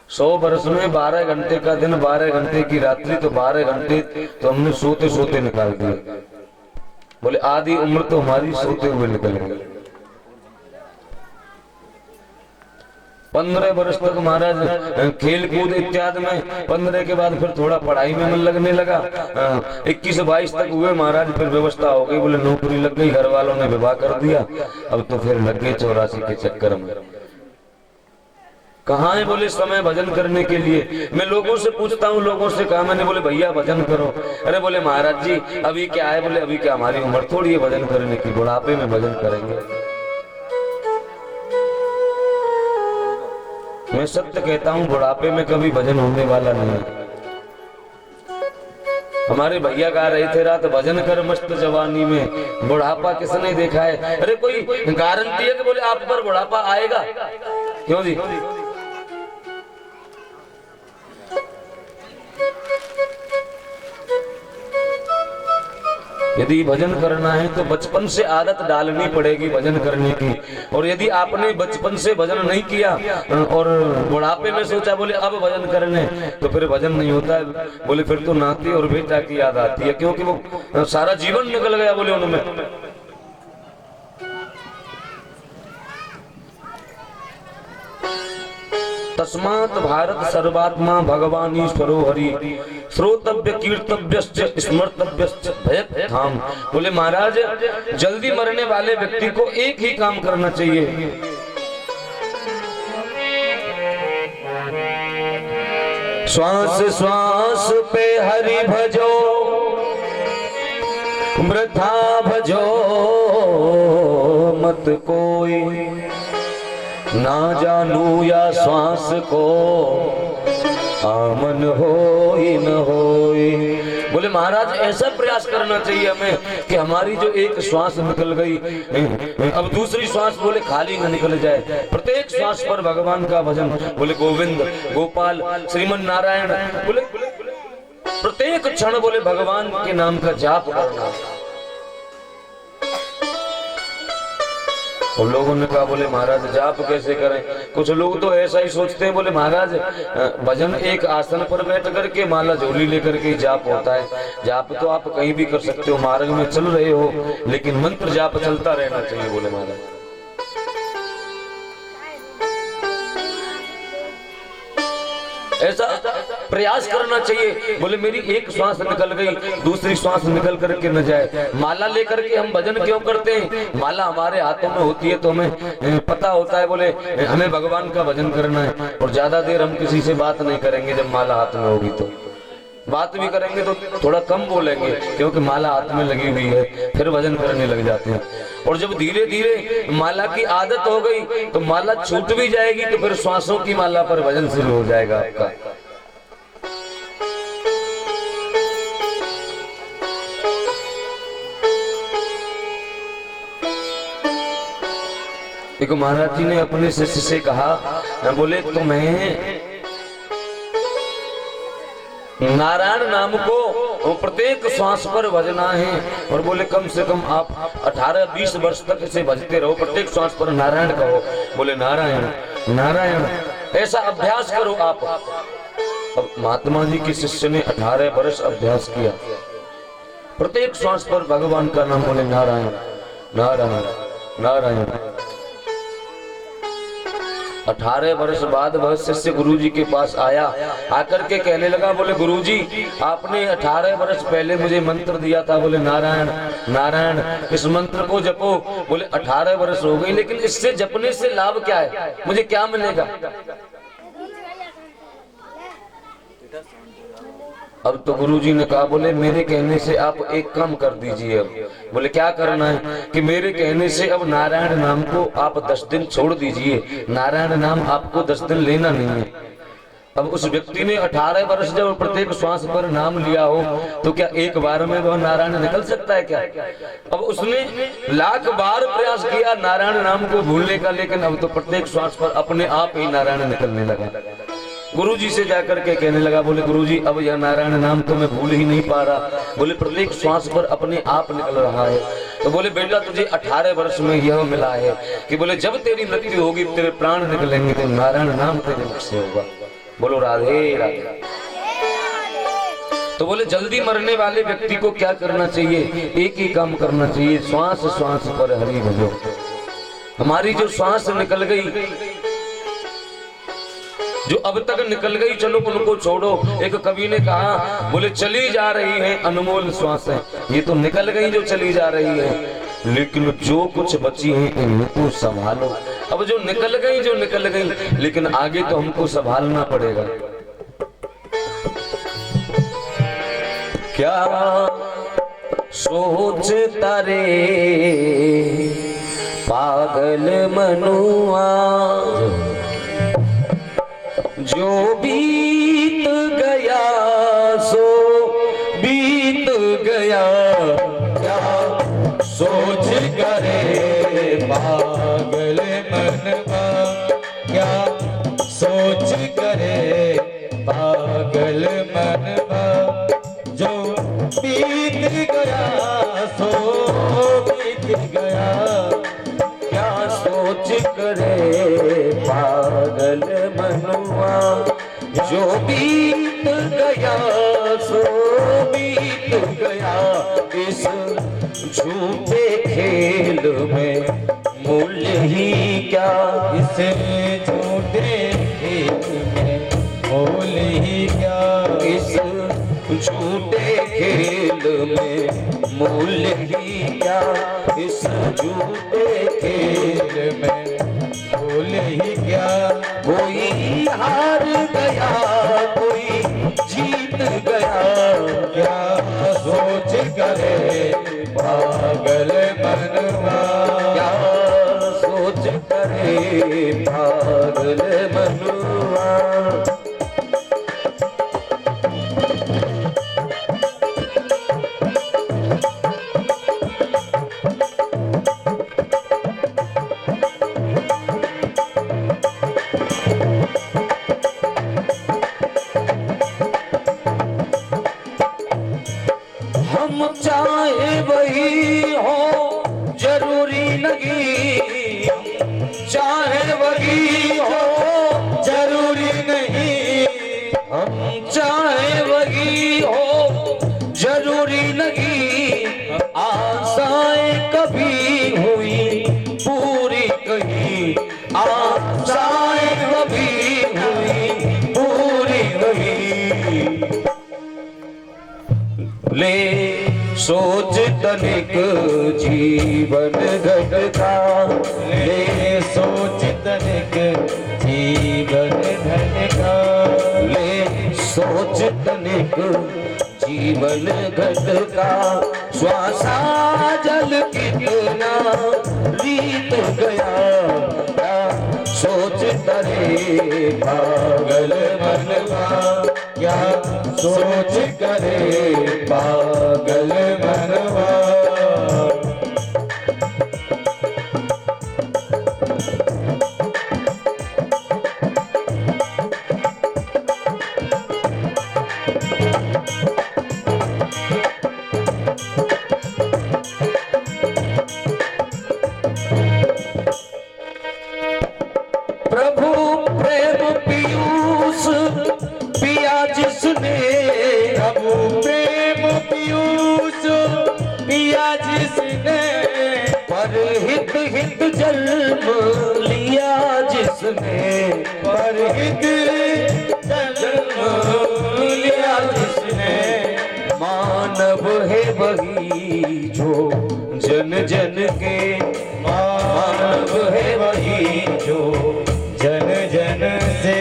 100 वर्ष में 12 घंटे का दिन 12 घंटे की रात्रि, तो 12 घंटे तो हमने सोते सोते निकाल दिए। बोले आधी उम्र तो हमारी सोते हुए निकल गई। 15 वर्ष तक महाराज खेल कूद इत्यादि में, 15 के बाद फिर थोड़ा पढ़ाई में मन लगने लगा। 21-22 तक हुए महाराज, फिर व्यवस्था हो गई, बोले नौकरी लग गई, घर वालों ने विवाह कर दिया। अब तो फिर लग गए 84 के चक्कर में। कहाँ है बोले समय भजन करने के लिए। मैं लोगों से पूछता हूँ, लोगों से कहा मैंने, बोले भैया भजन करो। अरे बोले महाराज जी अभी क्या है, बोले अभी क्या हमारी उम्र थोड़ी है भजन करने की, बुढ़ापे में भजन करेंगे। मैं सत्य कहता हूँ, बुढ़ापे में कभी भजन होने वाला नहीं है। हमारे भैया गा रहे थे रात, भजन कर मस्त जवानी में, बुढ़ापा किसने देखा है। अरे कोई गारंटी है कि बोले आप पर बुढ़ापा आएगा? क्यों जी? यदि भजन करना है तो बचपन से आदत डालनी पड़ेगी भजन करने की। और यदि आपने बचपन से भजन नहीं किया और बुढ़ापे में सोचा बोले अब भजन करने, तो फिर भजन नहीं होता है। बोले फिर तो नाती और बेटा की याद आती है, क्योंकि वो सारा जीवन निकल गया बोले उनमें। तस्मात् भारत सर्वात्मा भगवान ईश्वरो हरि, श्रोतव्य कीर्तव्यश्च स्मर्तव्यश्च भयत् धाम। बोले महाराज जल्दी मरने वाले व्यक्ति को एक ही काम करना चाहिए, श्वास श्वास पे हरि भजो, वृथा भजो मत कोई, ना जानू या श्वास को आमन होई न होई। बोले महाराज ऐसा प्रयास करना चाहिए हमें कि हमारी जो एक श्वास निकल गई अब दूसरी श्वास बोले खाली न निकल जाए। प्रत्येक श्वास पर भगवान का भजन, बोले गोविंद गोपाल श्रीमन नारायण, बोले प्रत्येक क्षण बोले भगवान के नाम का जाप करना। और लोगों ने कहा बोले महाराज जाप कैसे करें? कुछ लोग तो ऐसा ही सोचते हैं, बोले महाराज भजन एक आसन पर बैठ करके माला झोली लेकर के जाप होता है। जाप तो आप कहीं भी कर सकते हो, मार्ग में चल रहे हो, लेकिन मंत्र जाप चलता रहना चाहिए। बोले महाराज ऐसा प्रयास करना चाहिए। बोले मेरी एक श्वास निकल गई, दूसरी श्वास निकल करके न जाए। माला लेकर के हम भजन क्यों करते हैं? माला हमारे हाथों में होती है तो हमें पता होता है बोले हमें भगवान का भजन करना है। और ज्यादा देर हम किसी से बात नहीं करेंगे, जब माला हाथ में होगी तो बात भी करेंगे तो थोड़ा कम बोलेंगे, क्योंकि माला हाथ में लगी हुई है, फिर भजन करने लग जाते हैं। और जब धीरे धीरे माला की आदत हो गई तो माला छूट भी जाएगी, तो फिर श्वासों की माला पर भजन शुरू हो जाएगा आपका। एक महाराज जी ने अपने शिष्य से कहा, बोले तुम्हें नारायण नाम को प्रत्येक श्वास पर भजना है। और बोले कम से कम आप 18-20 वर्ष तक इसे भजते रहो, प्रत्येक श्वास पर नारायण कहो। बोले नारायण नारायण, ऐसा अभ्यास करो आप। अब महात्मा जी के शिष्य ने 18 वर्ष अभ्यास किया, प्रत्येक श्वास पर भगवान का नाम बोले नारायण नारायण नारायण। 18 वर्ष बाद वह शिष्य गुरुजी के पास आया, आकर के कहने लगा, बोले गुरुजी आपने 18 वर्ष पहले मुझे मंत्र दिया था, बोले नारायण नारायण, इस मंत्र को जपो। बोले 18 वर्ष हो गई, लेकिन इससे जपने से लाभ क्या है, मुझे क्या मिलेगा? अब तो गुरुजी ने कहा, बोले मेरे कहने से आप एक काम कर दीजिए। अब बोले क्या करना है? कि मेरे कहने से अब नारायण नाम को आप 10 दिन छोड़ दीजिए, नारायण नाम आपको 10 दिन लेना नहीं है। अब उस व्यक्ति ने 18 वर्ष जब प्रत्येक श्वास पर नाम लिया हो, तो क्या एक बार में वह नारायण निकल सकता है क्या? अब उसने लाख बार प्रयास किया नारायण नाम को भूलने का, लेकिन अब तो प्रत्येक श्वास पर अपने आप ही नारायण निकलने लगा। गुरुजी से जाकर के कहने लगा, बोले गुरुजी अब यह नारायण नाम तो मैं भूल ही नहीं पा रहा, बोले प्रत्येक श्वास पर अपने आप निकल रहा है। तो बोले बेटा तुझे 18 वर्ष में यह मिला है कि बोले जब तेरी मृत्यु होगी, तेरे प्राण निकलेंगे, तो नारायण नाम तेरे मुख से होगा। बोलो राधे राधे। तो बोले जल्दी मरने वाले व्यक्ति को क्या करना चाहिए? एक ही काम करना चाहिए, श्वास श्वास पर हरि भजो। हमारी जो श्वास निकल गई, जो अब तक निकल गई, चलो उनको छोड़ो। एक कवि ने कहा, बोले चली जा रही है अनमोल श्वासें, ये तो निकल गई जो चली जा रही है, लेकिन जो कुछ बची है इनको संभालो। अब जो निकल गई, लेकिन आगे तो हमको संभालना पड़ेगा। क्या सोचता रे पागल मनुआ, जो बीत गया सो बीत गया। क्या सोच करे पागल मनवा, क्या सोच करे पागल मनवा, जो बीत गया सो बीत गया। क्या सोच करे पागल मनुआ, जो बीत गया सो बीत गया। इस झूठे खेल में मूल्य ही क्या, इस झूठे खेल में मूल्य ही क्या। इस झूठे खेल में मूल्य ही क्या, इस झूठे खेल में मूल्य ही क्या। कोई हार गया कोई जीत गया। क्या सोच करे पागल मनवा, क्या सोच करे पागल मनुआ। हम चाहे वही हो जरूरी नहीं, चाहे वही हो जरूरी नहीं। हम चाहे वही हो जरूरी नहीं। आशाएं कभी हुई पूरी कहीं, आशाएं कभी हुई पूरी नहीं। ले सोच तनिक जीवन घटता, ले सोच तनिक जीवन धन का। ले सोच तनिक जीवन घटता। श्वासा जल कितना रीत गया। क्या सोच तरे पागल मनवा, क्या सोच करे पागल मनवा। प्रभु प्रेम पीयूष पिया जिसने, प्रभु प्रेम पीयूष पिया जिसने, पर हित हित जन्म लिया जिसने, पर हित जन्म लिया जिसने। मानव है वही जो जन जन के, मानव है वही जो जन जन से।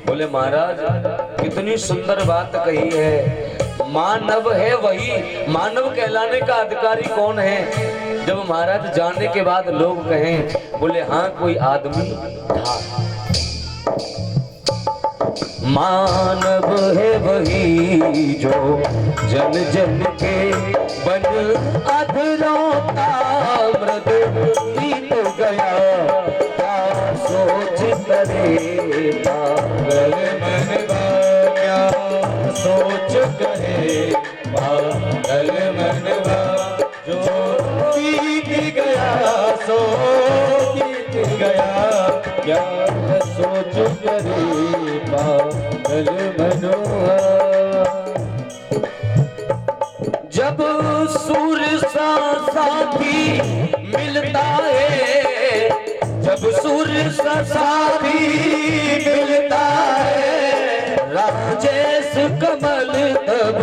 बोले महाराज कितनी सुंदर बात कही है। मानव है वही, मानव कहलाने का अधिकारी कौन है? जब महाराज जाने के बाद लोग कहें, बोले हाँ कोई आदमी था। मानव है वही जो जन जन के बन अधरों का मृद बीत गया। क्या सोच करे पागल मनवा, क्या सोच करे पागल मनवा। जो बीत गया सो बीत गया। क्या सोच करे पागल मनवा। जब सूर सा साथी मिलता है, जब सूर सा साथी मिलता है, राजेश कमल तब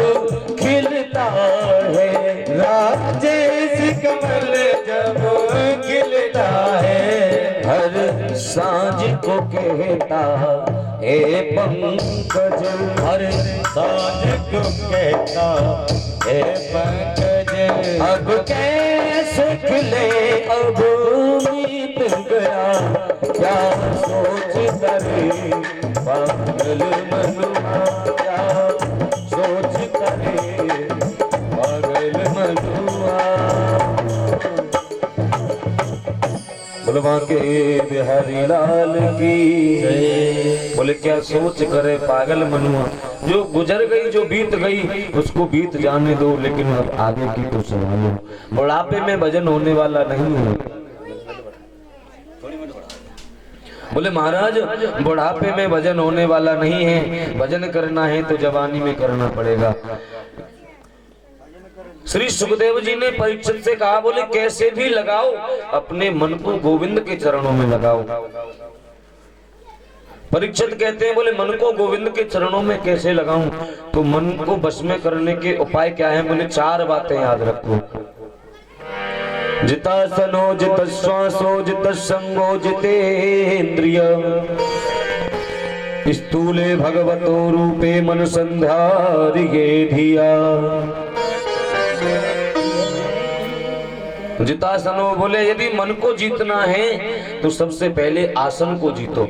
खिलता है, राजेश कमल जब खिलता है, हर सांझ को कहता हे पंकज, हर सांझ को कहता हे पंकज, अब कैसे खिले अब मीत गया, क्या सोच करे पागल मनुआ, क्या सोच करे पागल मनुआ। बोलवा के बिहारी लाल की, बोले क्या सोच करे पागल मनुआ, जो गुजर गई जो बीत गई उसको बीत जाने दो, लेकिन अब आगे की तो संभालो, बुढ़ापे में भजन होने वाला नहीं है। बोले महाराज बुढ़ापे में भजन होने वाला नहीं है, भजन करना है तो जवानी में करना पड़ेगा। श्री सुखदेव जी ने परीक्षित से कहा, बोले कैसे भी लगाओ अपने मन को गोविंद के चरणों में लगाओ। परीक्षित कहते हैं, बोले मन को गोविंद के चरणों में कैसे लगाऊं, तो मन को बस में करने के उपाय क्या है? बोले 4 बातें याद रखो। जितासनो जित श्वासो जित संगो जितेन्द्रिय, स्थूले भगवतो रूपे मन संधारिये धिया। जितासनो बोले यदि मन को जीतना है तो सबसे पहले आसन को जीतो।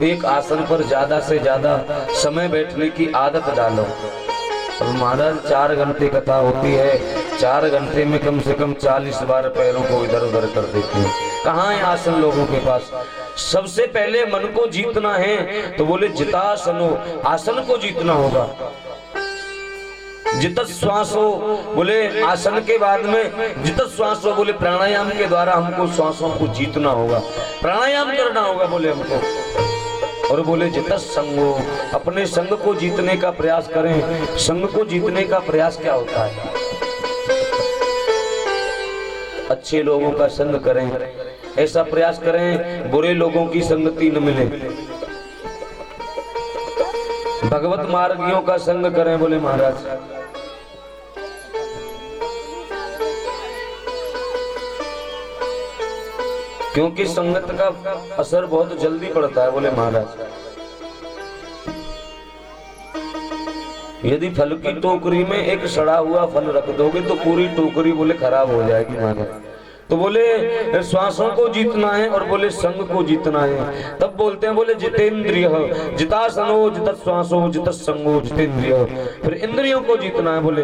एक आसन पर ज्यादा से ज्यादा समय बैठने की आदत डालो। अब महाराज 4 घंटे कथा होती है, 4 घंटे में कम से कम 40 बार पैरों को इधर उधर कर देते हैं। कहाँ है आसन लोगों के पास? सबसे पहले मन को जीतना है तो बोले जितासनो, आसन को जीतना होगा। जित श्वासो बोले आसन के बाद में जित श्वासो बोले प्राणायाम के द्वारा हमको श्वासों को जीतना होगा, प्राणायाम करना होगा बोले हमको। और बोले जित संगो, अपने संग को जीतने का प्रयास करें। संग को जीतने का प्रयास क्या होता है? अच्छे लोगों का संग करें, ऐसा प्रयास करें बुरे लोगों की संगति न मिले। भगवत मार्गियों का संग करें बोले महाराज। क्योंकि संगत का असर बहुत जल्दी पड़ता है बोले महाराज। यदि फल की टोकरी में एक सड़ा हुआ फल रख दोगे तो पूरी टोकरी बोले खराब हो जाएगी महाराज। तो बोले श्वासों को जीतना है और बोले संग को जीतना है। तब बोलते हैं बोले जितेंद्रिय, जितासनो जित श्वासो जित संगो जितेंद्रिय। फिर इंद्रियों को जीतना है बोले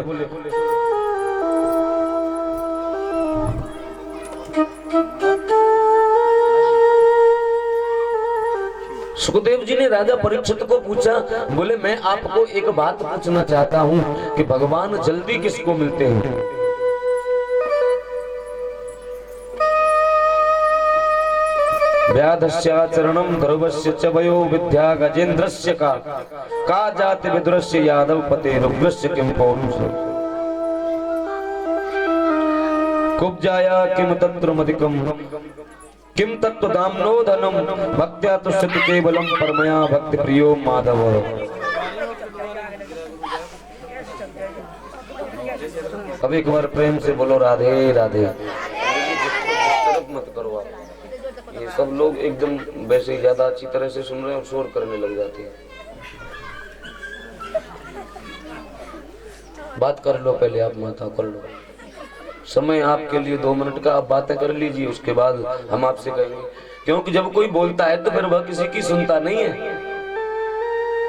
सुखदेव जी ने राजा परीक्षित को पूछा, बोले मैं आपको एक बात पूछना चाहता हूँ कि भगवान जल्दी किसको मिलते हैं? व्याधस्य चरणम ध्रुवस्य च वयो विद्या गजेन्द्रस्य का जाति विदुरस्य यादव पते रुग्रस्य किम पौरुष कुब्जाया किम तत्रमधिकम किम तत्वदाम्नो धनम भक्त्या तुष्यति केवलम परमया भक्ति प्रियो माधव। अब एक बार प्रेम से बोलो राधे राधे। मत करो आप, ये सब लोग एकदम वैसे ही ज्यादा अच्छी तरह से सुन रहे हैं और शोर करने लग जाते हैं। बात कर लो पहले, आप माता कर लो। समय आपके लिए 2 मिनट का, आप बातें कर लीजिए, उसके बाद हम आपसे कहेंगे। क्योंकि जब कोई बोलता है तो फिर वह किसी की सुनता नहीं है।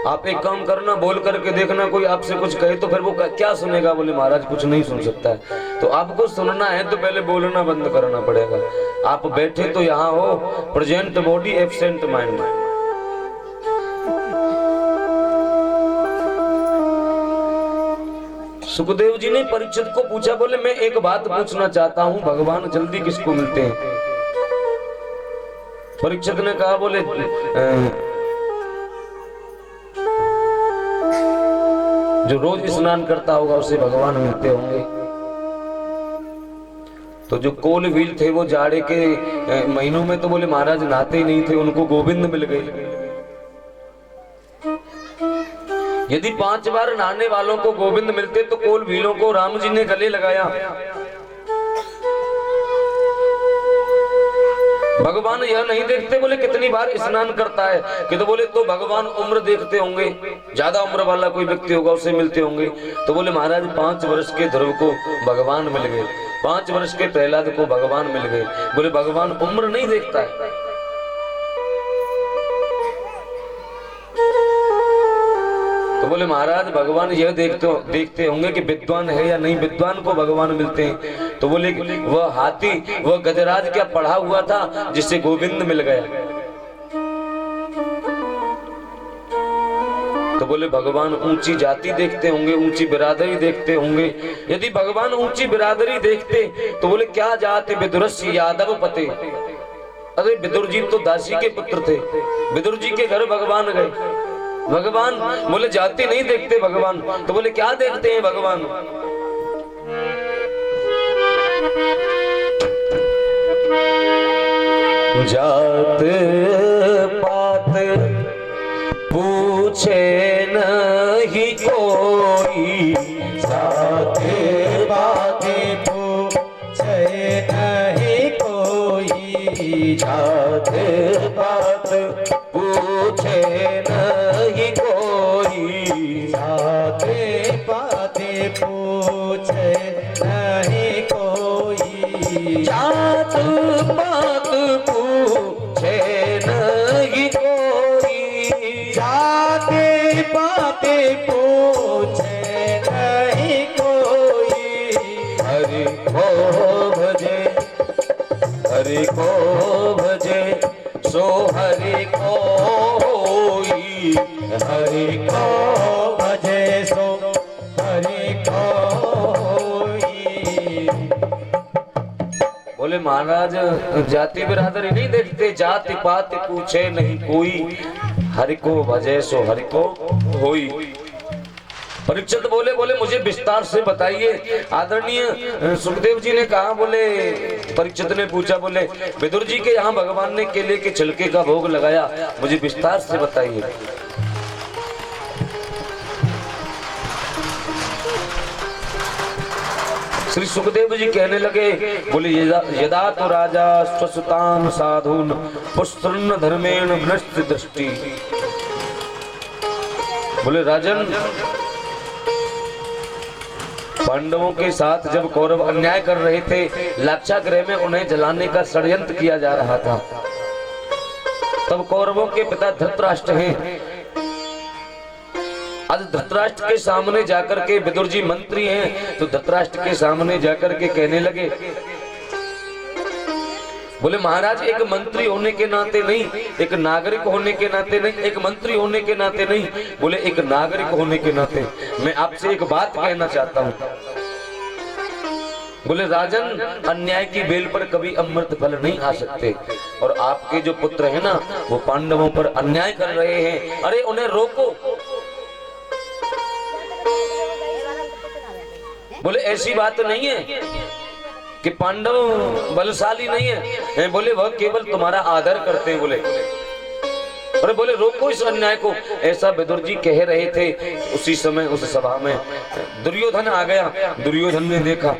आप एक काम करना, बोल करके देखना, कोई आपसे कुछ कहे तो फिर वो क्या सुनेगा? बोले महाराज कुछ नहीं सुन सकता है। तो आपको सुनना है तो पहले बोलना बंद करना पड़ेगा। आप बैठे तो यहाँ हो, present body absent mind. Sukhdev ji ने परीक्षित को पूछा, बोले मैं एक बात पूछना चाहता हूँ, भगवान जल्दी किसको मिलते हैं? परीक्षित ने कहा, बोले जो रोज स्नान करता होगा उसे भगवान मिलते होंगे। तो जो कोल व्हील थे वो जाड़े के महीनों में तो बोले महाराज नहाते ही नहीं थे, उनको गोविंद मिल गए। यदि 5 बार नहाने वालों को गोविंद मिलते तो कोल व्हीलों को राम जी ने गले लगाया। भगवान यह नहीं देखते बोले कितनी बार स्नान करता है, कि तो बोले तो भगवान उम्र देखते होंगे, ज्यादा उम्र वाला कोई व्यक्ति होगा उससे मिलते होंगे। तो बोले महाराज 5 वर्ष के ध्रुव को भगवान मिल गए, 5 वर्ष के प्रहलाद को भगवान मिल गए। बोले भगवान उम्र नहीं देखता है। तो बोले महाराज भगवान यह देखते होंगे कि विद्वान है या नहीं, विद्वान को भगवान मिलते हैं। तो बोले वह हाथी वह गजराज क्या पढ़ा हुआ था जिससे गोविंद मिल गया। तो बोले भगवान ऊंची जाति देखते होंगे, ऊंची बिरादरी देखते होंगे। यदि भगवान ऊंची बिरादरी देखते तो बोले क्या जाति विदुरस्य यादव पते। अरे विदुर जी तो दासी के पुत्र थे, विदुर जी के घर भगवान गए। भगवान बोले जाति नहीं देखते भगवान। तो बोले क्या देखते हैं भगवान। जात पात पूछे नहीं कोई, जात पात पूछे नहीं कोई, जात पात पूछे नहीं कोई, जात पात पूछे नहीं कोई, जात पात पूछे नहीं कोई, जात पात पूछे नहीं कोई। हरि को भजे, हरि को भजे सो हरि को होई, हरि को भजे सो हरि को होई। बोले महाराज जाति बिरादरी नहीं देखते, जाति पात पूछे नहीं कोई, हरि को भजे सो हरि को होई। परीक्षित बोले मुझे विस्तार से बताइए। आदरणीय सुखदेव जी ने कहा, बोले परीक्षित ने पूछा, बोले विदुर जी के यहाँ भगवान ने केले के छिलके का भोग लगाया, मुझे विस्तार से बताइए। श्री सुखदेव जी कहने लगे, बोले यदा तो राजा स्वसुतान साधून पुष्टन्न धर्मेण भ्रष्ट दृष्टि। बोले राजन पांडवों के साथ जब कौरव अन्याय कर रहे थे, लाक्षागृह में उन्हें जलाने का षड्यंत्र किया जा रहा था, तब कौरवों के पिता धृतराष्ट्र हैं। आज धृतराष्ट्र के सामने जाकर के विदुर जी मंत्री हैं, तो धृतराष्ट्र के सामने जाकर के कहने लगे, बोले महाराज एक मंत्री होने के नाते नहीं, एक नागरिक होने के नाते नहीं, एक मंत्री होने के नाते नहीं, बोले एक नागरिक होने के नाते मैं आपसे एक बात कहना चाहता हूँ। बोले राजन अन्याय की बेल पर कभी अमृत फल नहीं आ सकते, और आपके जो पुत्र है ना वो पांडवों पर अन्याय कर रहे हैं, अरे उन्हें रोको। बोले ऐसी बात नहीं है कि पांडव बलशाली नहीं है, बोले वह केवल तुम्हारा आदर करते हैं। बोले अरे बोले रोको इस अन्याय को। ऐसा विदुर जी कह रहे थे, उसी समय उस सभा में दुर्योधन आ गया। दुर्योधन ने देखा,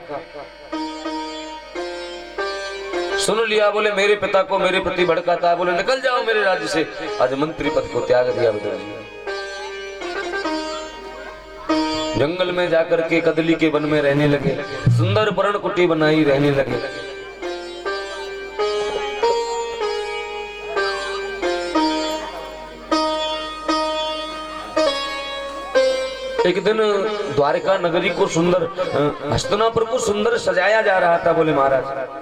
सुन लिया, बोले मेरे पिता को मेरे प्रति भड़काता है, बोले निकल जाओ मेरे राज्य से। आज मंत्री पद को त्याग दिया विदुर जी। जंगल में जाकर के कदली के वन में रहने लगे, सुंदर पर्ण कुटी बनाई रहने लगे। एक दिन द्वारका नगरी को सुंदर, हस्तिनापुर को सुंदर सजाया जा रहा था। बोले महाराज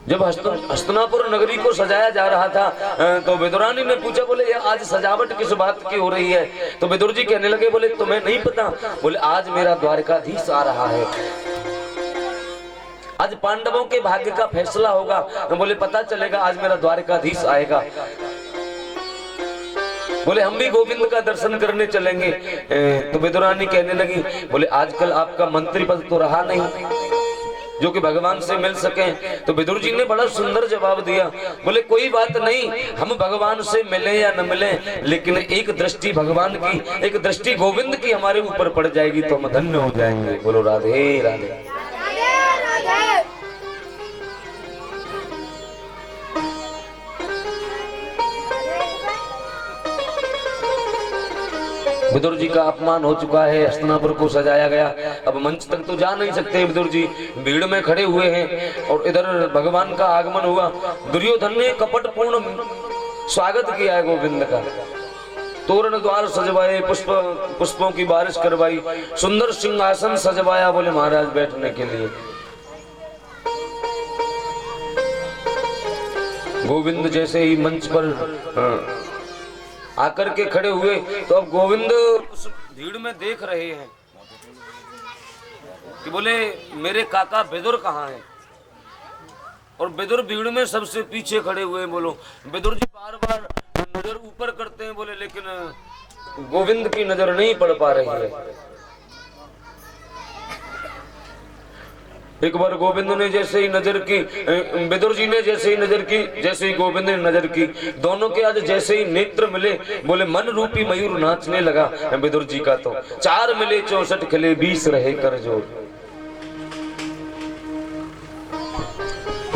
जब हस्तिनापुर नगरी को सजाया जा रहा था तो विदुरानी ने पूछा, बोले ये आज सजावट किस बात की हो रही है। तो विदुर जी कहने लगे, बोले तुम्हें नहीं पता, बोले आज मेरा द्वारकाधीश आ रहा है, आज पांडवों के भाग्य का फैसला होगा। तो बोले पता चलेगा, आज मेरा द्वारकाधीश आएगा। बोले हम भी गोविंद का दर्शन करने चलेंगे। तो विदुरानी कहने लगी, बोले आजकल आपका मंत्री पद तो रहा नहीं जो कि भगवान से मिल सके। तो विदुर जी ने बड़ा सुंदर जवाब दिया, बोले कोई बात नहीं, हम भगवान से मिले या न मिले, लेकिन एक दृष्टि भगवान की, एक दृष्टि गोविंद की हमारे ऊपर पड़ जाएगी तो हम धन्य हो जाएंगे। बोलो राधे राधे। विदुर जी का अपमान हो चुका है, हस्तिनापुर को सजाया गया, अब मंच तक तो जा नहीं सकते विदुर जी, भीड़ में खड़े हुए हैं और इधर भगवान का आगमन हुआ। दुर्योधन ने कपटपूर्ण स्वागत किया है गोविंद का, तोरण द्वार सजवाए, पुष्पों की बारिश करवाई, सुंदर सिंहासन सजवाया, बोले महाराज बैठने के लिए। गोविंद जैसे ही मंच पर आकर के खड़े हुए तो अब गोविंद उस भीड़ में देख रहे हैं कि बोले मेरे काका विदुर कहाँ हैं, और विदुर भीड़ में सबसे पीछे खड़े हुए हैं। बोलो विदुर जी बार बार नजर ऊपर करते हैं, बोले लेकिन गोविंद की नजर नहीं पड़ पा रही है। एक बार गोविंद ने जैसे ही नजर की, विदुर जी ने जैसे ही नजर की, जैसे ही गोविंद ने नजर की, दोनों के आज जैसे ही नेत्र मिले, बोले मन रूपी मयूर नाचने लगा। विदुर जी का तो 4 मिले 64 खिले 20 रहे कर जोड़।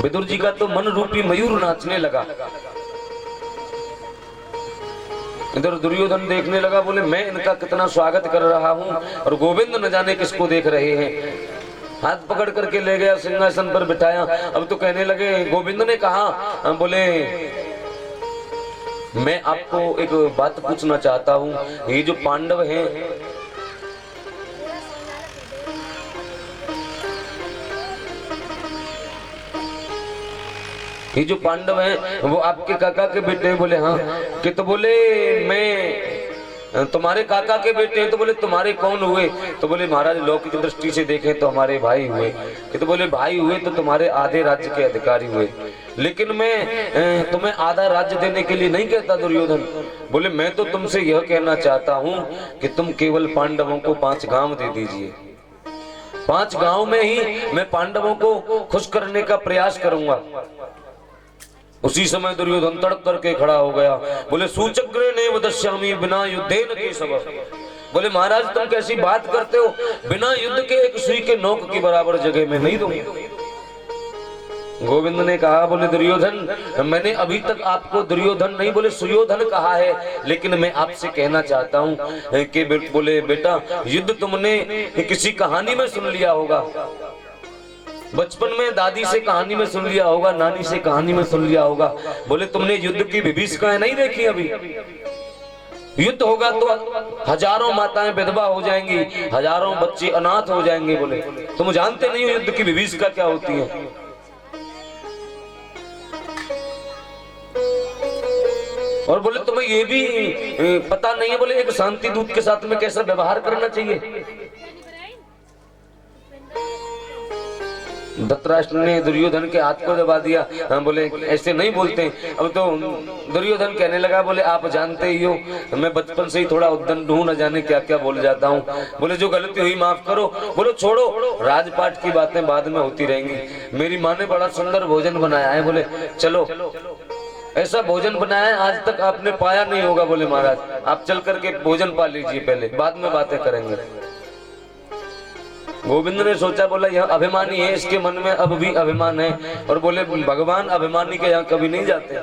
विदुर जी का तो मन रूपी मयूर नाचने लगा। इधर दुर्योधन देखने लगा, बोले मैं इनका कितना स्वागत कर रहा हूं और गोविंद न जाने किसको देख रहे हैं। हाथ पकड़ करके ले गया, सिंहासन पर बिठाया। अब तो कहने लगे, गोविंद ने कहा, बोले मैं आपको एक बात पूछना चाहता हूं, ये जो पांडव हैं, ये जो पांडव हैं वो आपके काका के बेटे हैं? बोले हाँ। कि तो बोले मैं तुम्हारे काका के बेटे हैं। तो बोले तुम्हारे कौन हुए? तो बोले महाराज लौकिक दृष्टि से देखें तो हमारे भाई हुए। कि तो बोले भाई हुए तो तुम्हारे आधे राज्य के अधिकारी हुए, लेकिन मैं तुम्हें आधा राज्य देने के लिए नहीं कहता दुर्योधन। बोले मैं तो तुमसे यह कहना चाहता हूं कि तुम केवल पांडवों को 5 गांव दे दीजिए, 5 गांव में ही मैं पांडवों को खुश करने का प्रयास करूंगा। उसी समय दुर्योधन तड़क करके खड़ा हो गया, बोले सूचक्रे ने वदश्यामी बिना युद्धेन केशव। बोले महाराज तुम कैसी बात करते हो, बिना युद्ध के एक सुई के नोक की बराबर जगह में नहीं दूंगा। गोविंद ने कहा, बोले दुर्योधन मैंने अभी तक आपको दुर्योधन नहीं बोले सुयोधन कहा है, लेकिन मैं आपसे कहना चाहता हूं कि बोले बेटा युद्ध तुमने किसी कहानी में सुन लिया होगा, बचपन में दादी से कहानी में सुन लिया होगा, नानी से कहानी में सुन लिया होगा। बोले तुमने युद्ध की विभीषिकाएं नहीं देखी अभी? युद्ध होगा तो हजारों माताएं विधवा हो जाएंगी, हजारों बच्चे अनाथ हो जाएंगे। बोले तुम जानते नहीं हो युद्ध की विभीषिका क्या होती है? और बोले तुम्हें ये भी पता नहीं है, बोले एक शांति दूत के साथ में कैसा व्यवहार करना चाहिए। धृतराष्ट्र ने दुर्योधन के हाथ को दबा दिया। बोले ऐसे नहीं बोलते। अब तो दुर्योधन कहने लगा, बोले आप जानते ही हो मैं बचपन से ही थोड़ा उद्दंड हूं, न जाने क्या क्या बोल जाता हूं। बोले जो गलती हुई माफ करो। बोलो छोड़ो, राजपाट की बातें बाद में होती रहेंगी। मेरी माँ ने बड़ा सुंदर भोजन बनाया है। बोले चलो, ऐसा भोजन बनाया है आज तक आपने पाया नहीं होगा। बोले महाराज आप चल करके भोजन पा लीजिए, पहले बाद में बातें करेंगे। गोविंद ने सोचा, बोला यह अभिमानी है, इसके मन में अब भी अभिमान है। और बोले भगवान अभिमानी के यहाँ कभी नहीं जाते।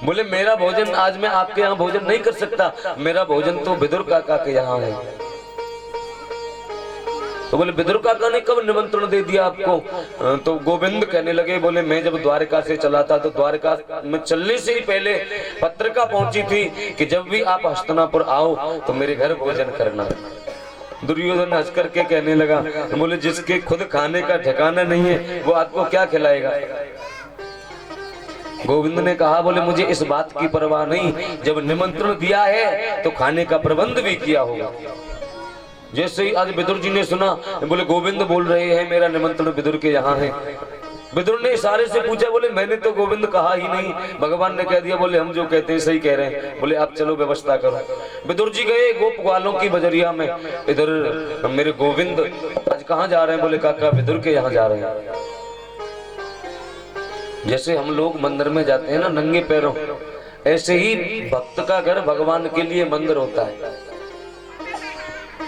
बोले मेरा भोजन आज मैं आपके यहाँ भोजन नहीं कर सकता, मेरा भोजन तो विदुर काका के यहाँ है। तो बोले विदुर काका ने कब निमंत्रण दे दिया आपको? तो गोविंद कहने लगे, बोले मैं जब द्वारका से चला था तो द्वारका में चलने से ही पहले पत्रिका पहुंची थी कि जब भी आप हस्तिनापुर आओ तो मेरे घर भोजन करना। दुर्योधन हंस करके कहने लगा, बोले जिसके खुद खाने का ठिकाना नहीं है वो आपको क्या खिलाएगा? गोविंद ने कहा, बोले मुझे इस बात की परवाह नहीं, जब निमंत्रण दिया है तो खाने का प्रबंध भी किया होगा। जैसे ही आज विदुर जी ने सुना, बोले गोविंद बोल रहे हैं मेरा निमंत्रण विदुर के यहाँ है। विदुर ने इशारे से पूछा, बोले मैंने तो गोविंद कहा ही नहीं। भगवान ने कह दिया, बोले हम जो कहते हैं सही कह रहे हैं। बोले आप चलो व्यवस्था करो। विदुर जी गए गोप ग्वालों की बजरिया में, इधर मेरे गोविंद आज कहाँ जा रहे हैं? बोले काका विदुर के यहाँ जा रहे हैं। जैसे हम लोग मंदिर में जाते हैं ना नंगे पैरों, ऐसे ही भक्त का घर भगवान के लिए मंदिर होता है।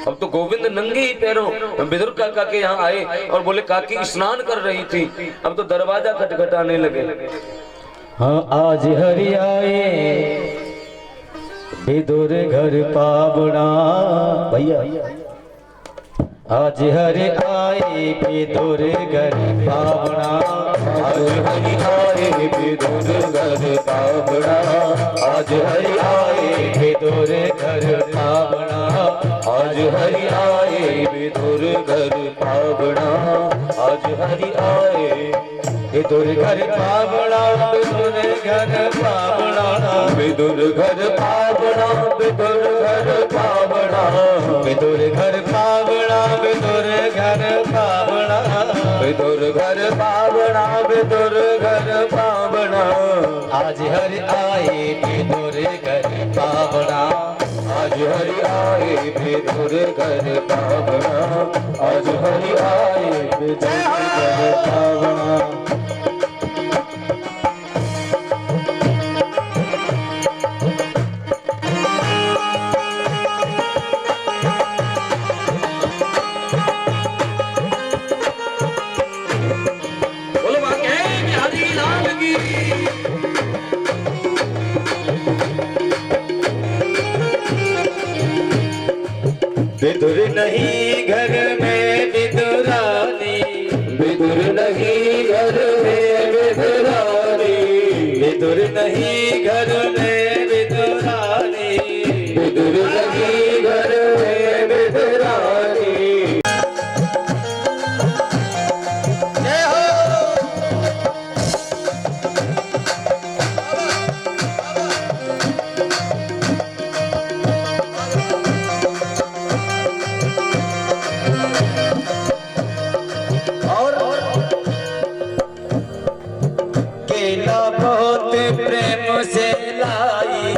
अब तो गोविंद नंगे ही पैरों विदुर काका के यहाँ आए और बोले काकी स्नान कर रही थी। अब तो दरवाजा खटखटाने लगे। हाँ आज हरि आए विदुर घर पावना, भैया आज हरि आए विदुर घर पावना, आज हरि आए विदुर घर पावना, आज हरि आए विदुर घर पावना, आज हरि आए विदुर घर पावना, आज हरि आए विदुर घर पावना, विदुर घर पावना, विदुर घर पावना, विदुर घर पावना, विदुर घर पावना, विदुर घर पावना, विदुर घर पावना, विदुर घर पावना, आज हरि आए विदुर घर पावना, आज हरि आए विदुर घर पावना, आज हरि आए विदुर घर पावना। विदुर नहीं घर में विदुरानी, विदुर नहीं घर में विदुरानी, विदुर नहीं घर में विदुरानी, विदुर नहीं घर में विदुरानी। जय हो। केला बहुत प्रेम से लाई,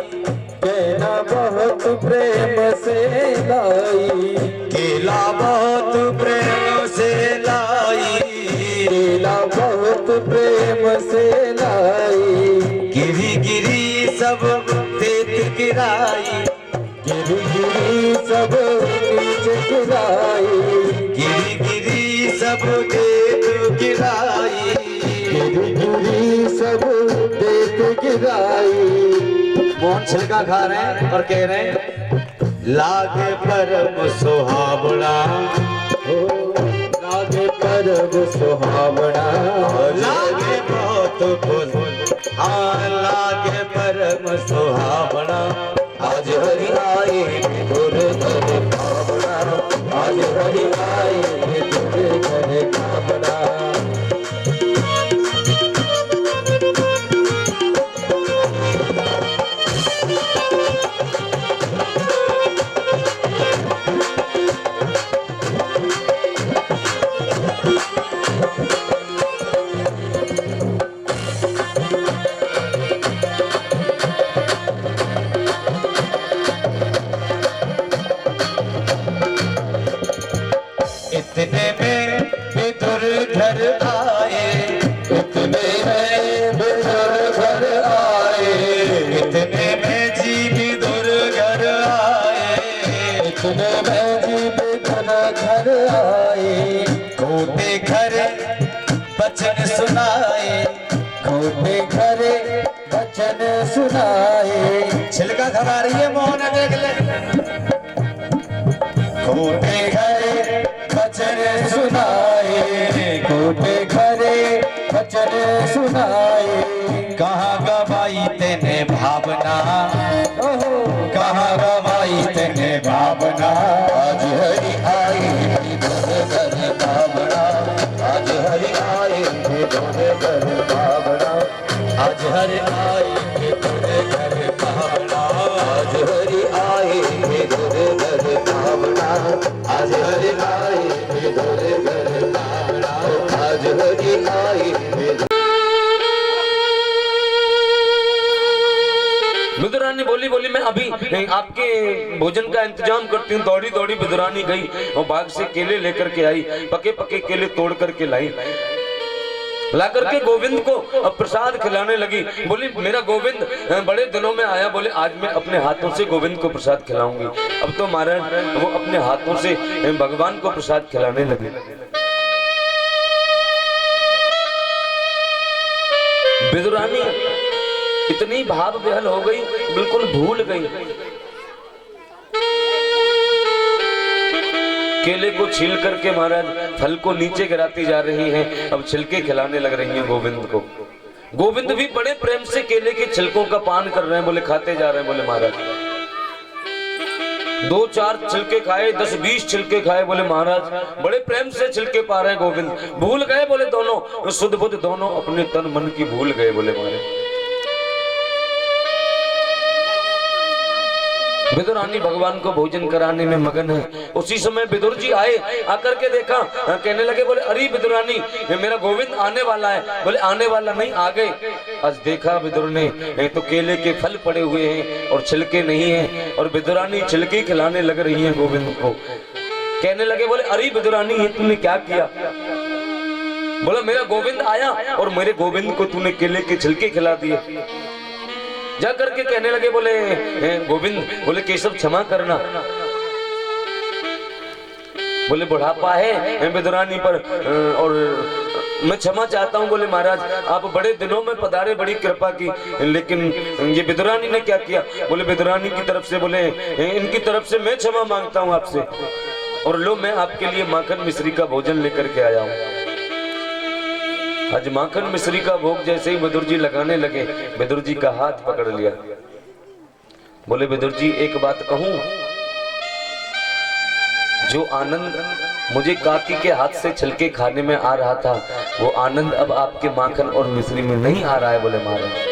केला बहुत प्रेम से लाई, केला बहुत प्रेम से लाई, केला बहुत प्रेम से लाई, गिरी गिरी सब देत गिराई, गिरी गिरी सब नीचे गिराई, गिरी गिरी सब देत गिराई, गिरी गिरी सब देख गिराई। मोहन छिलका खा रहे हैं और कह रहे हैं लागे परम सुहावना, हो लागे परब सुहावना, लागे बहुत फूल, हाँ लागे परम सुहावना, आज हरि आए विदुर घर पावना, आज हरि आए विदुर घर पावना। इतने में विदुर घर आए, इतने में विदुर घर आए, इतने में जी विदुर घर आए, इतने में जी विदुर घर आए, खोटे घर बचन सुनाए, खोटे घरे वचन सुनाए, छिलका खा रही है मोहन देख ले, खोटे घरे वचन सुनाए, खोटे घरे वचन सुनाए। कहाँ गवाई तेने भावना, ओहो कहाँ गवाई तेने भावना, आज हरि आए विदुर घर पावना, आज हरि आए विदुर घर पावना, आज हर आई विदुर घर पावना, आज हरि आए विदुर घर पावना, आज हरि आए विदुर घर पावना, आज हरि आए बोली मैं अभी आपके भोजन का इंतजाम करती हूँ। दौड़ी दौड़ी विदुरानी गई और बाग से केले लेकर के आई, पके पके केले तोड़ करके लाई, ला करके गोविंद को अब प्रसाद खिलाने लगी। बोली मेरा गोविंद बड़े दिनों में आया, बोले आज मैं अपने हाथों से गोविंद को प्रसाद खिलाऊंगी। अब तो महाराज वो अपने हाथों से भगवान को प्रसाद खिलाने लगी। विदुरानी इतनी भाव विहल हो गई, बिल्कुल भूल गई। केले को छील करके महाराज फल को नीचे गिराती जा रही हैं, अब छिलके खिलाने लग रही हैं गोविंद को। गोविंद भी बड़े प्रेम से केले के छिलकों का पान कर रहे हैं, बोले खाते जा रहे हैं। बोले महाराज 2-4 छिलके खाए, 10-20 छिलके खाए। बोले महाराज बड़े प्रेम से छिलके पा रहे हैं गोविंद। भूल गए बोले दोनों शुद्ध बुद्ध, दोनों अपने तन मन की भूल गए। बोले महाराज विदुरानी भगवान को भोजन कराने में मगन है। उसी समय विदुर जी आए, आकर के देखा, कहने लगे बोले अरे विदुरानी मेरा गोविंद आने वाला है। बोले आने वाला नहीं, आ गए। आज देखा विदुर ने तो केले के फल पड़े हुए हैं और छिलके नहीं है, और विदुरानी छिलके खिलाने लग रही है गोविंद को। कहने लगे बोले अरे विदुरानी ये तूने क्या किया? बोला मेरा गोविंद आया और मेरे गोविंद को तूने केले के छिलके खिला दिए। जा करके कहने लगे बोले गोविंद, बोले केशव क्षमा करना। बोले बुढ़ापा है विदुरानी पर और मैं क्षमा चाहता हूँ। बोले महाराज आप बड़े दिनों में पधारे, बड़ी कृपा की, लेकिन ये विदुरानी ने क्या किया? बोले विदुरानी की तरफ से, बोले इनकी तरफ से मैं क्षमा मांगता हूँ आपसे, और लो मैं आपके लिए माखन मिश्री का भोजन लेकर के आया हूँ। आज माखन मिश्री का भोग जैसे ही विदुर जी लगाने लगे, विदुर जी का हाथ पकड़ लिया। बोले विदुर जी एक बात कहूं, जो आनंद मुझे काकी के हाथ से छिलके खाने में आ रहा था, वो आनंद अब आपके माखन और मिश्री में नहीं आ रहा है। बोले महाराज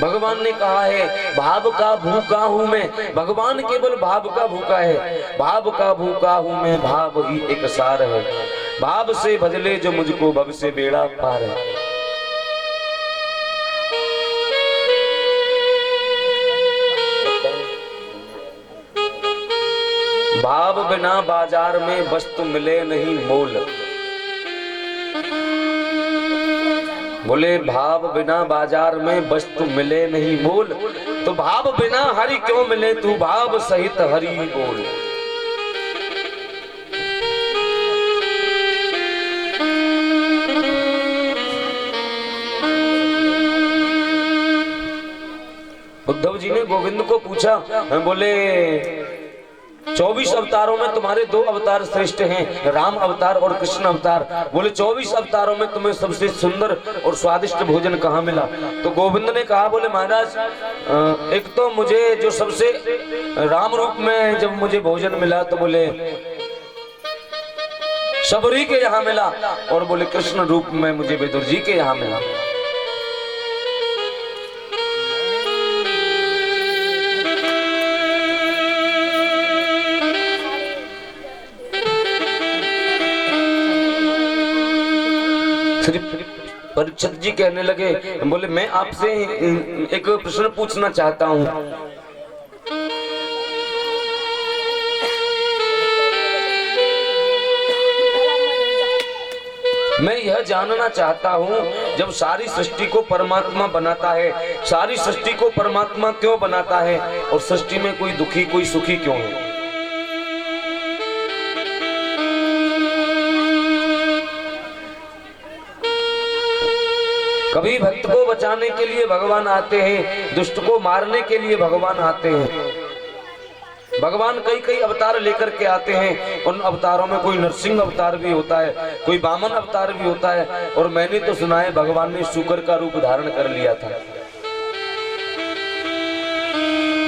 भगवान ने कहा है भाव का भूखा हूं मैं। भगवान केवल भाव का भूखा है। भाव का भूखा हूं मैं, भाव ही एक सार है। भाव से भजले जो मुझको, भव से बेड़ा पार है। भाव बिना बाजार में वस्तु मिले नहीं मोल। बोले भाव बिना बाजार में वस्तु मिले नहीं मोल, तो भाव बिना हरि क्यों मिले, तू भाव सहित हरि बोल। उद्धव जी ने गोविंद को पूछा, बोले 24 अवतारों में तुम्हारे 2 अवतार श्रेष्ठ हैं, राम अवतार और कृष्ण अवतार। बोले 24 अवतारों में तुम्हें सबसे सुंदर और स्वादिष्ट भोजन कहाँ मिला? तो गोविंद ने कहा बोले महाराज एक तो मुझे जो सबसे राम रूप में जब मुझे भोजन मिला तो बोले शबरी के यहाँ मिला, और बोले कृष्ण रूप में मुझे विदुर जी के यहाँ मिला। परीक्षित जी कहने लगे, बोले मैं आपसे एक प्रश्न पूछना चाहता हूँ। मैं यह जानना चाहता हूँ, जब सारी सृष्टि को परमात्मा बनाता है, सारी सृष्टि को परमात्मा क्यों बनाता है, और सृष्टि में कोई दुखी कोई सुखी क्यों है? कभी भक्त को बचाने के लिए भगवान आते हैं, दुष्ट को मारने के लिए भगवान आते हैं। भगवान कई कई अवतार लेकर के आते हैं। उन अवतारों में कोई नरसिंह अवतार भी होता है, कोई वामन अवतार भी होता है, और मैंने तो सुना है भगवान ने शुकर का रूप धारण कर लिया था।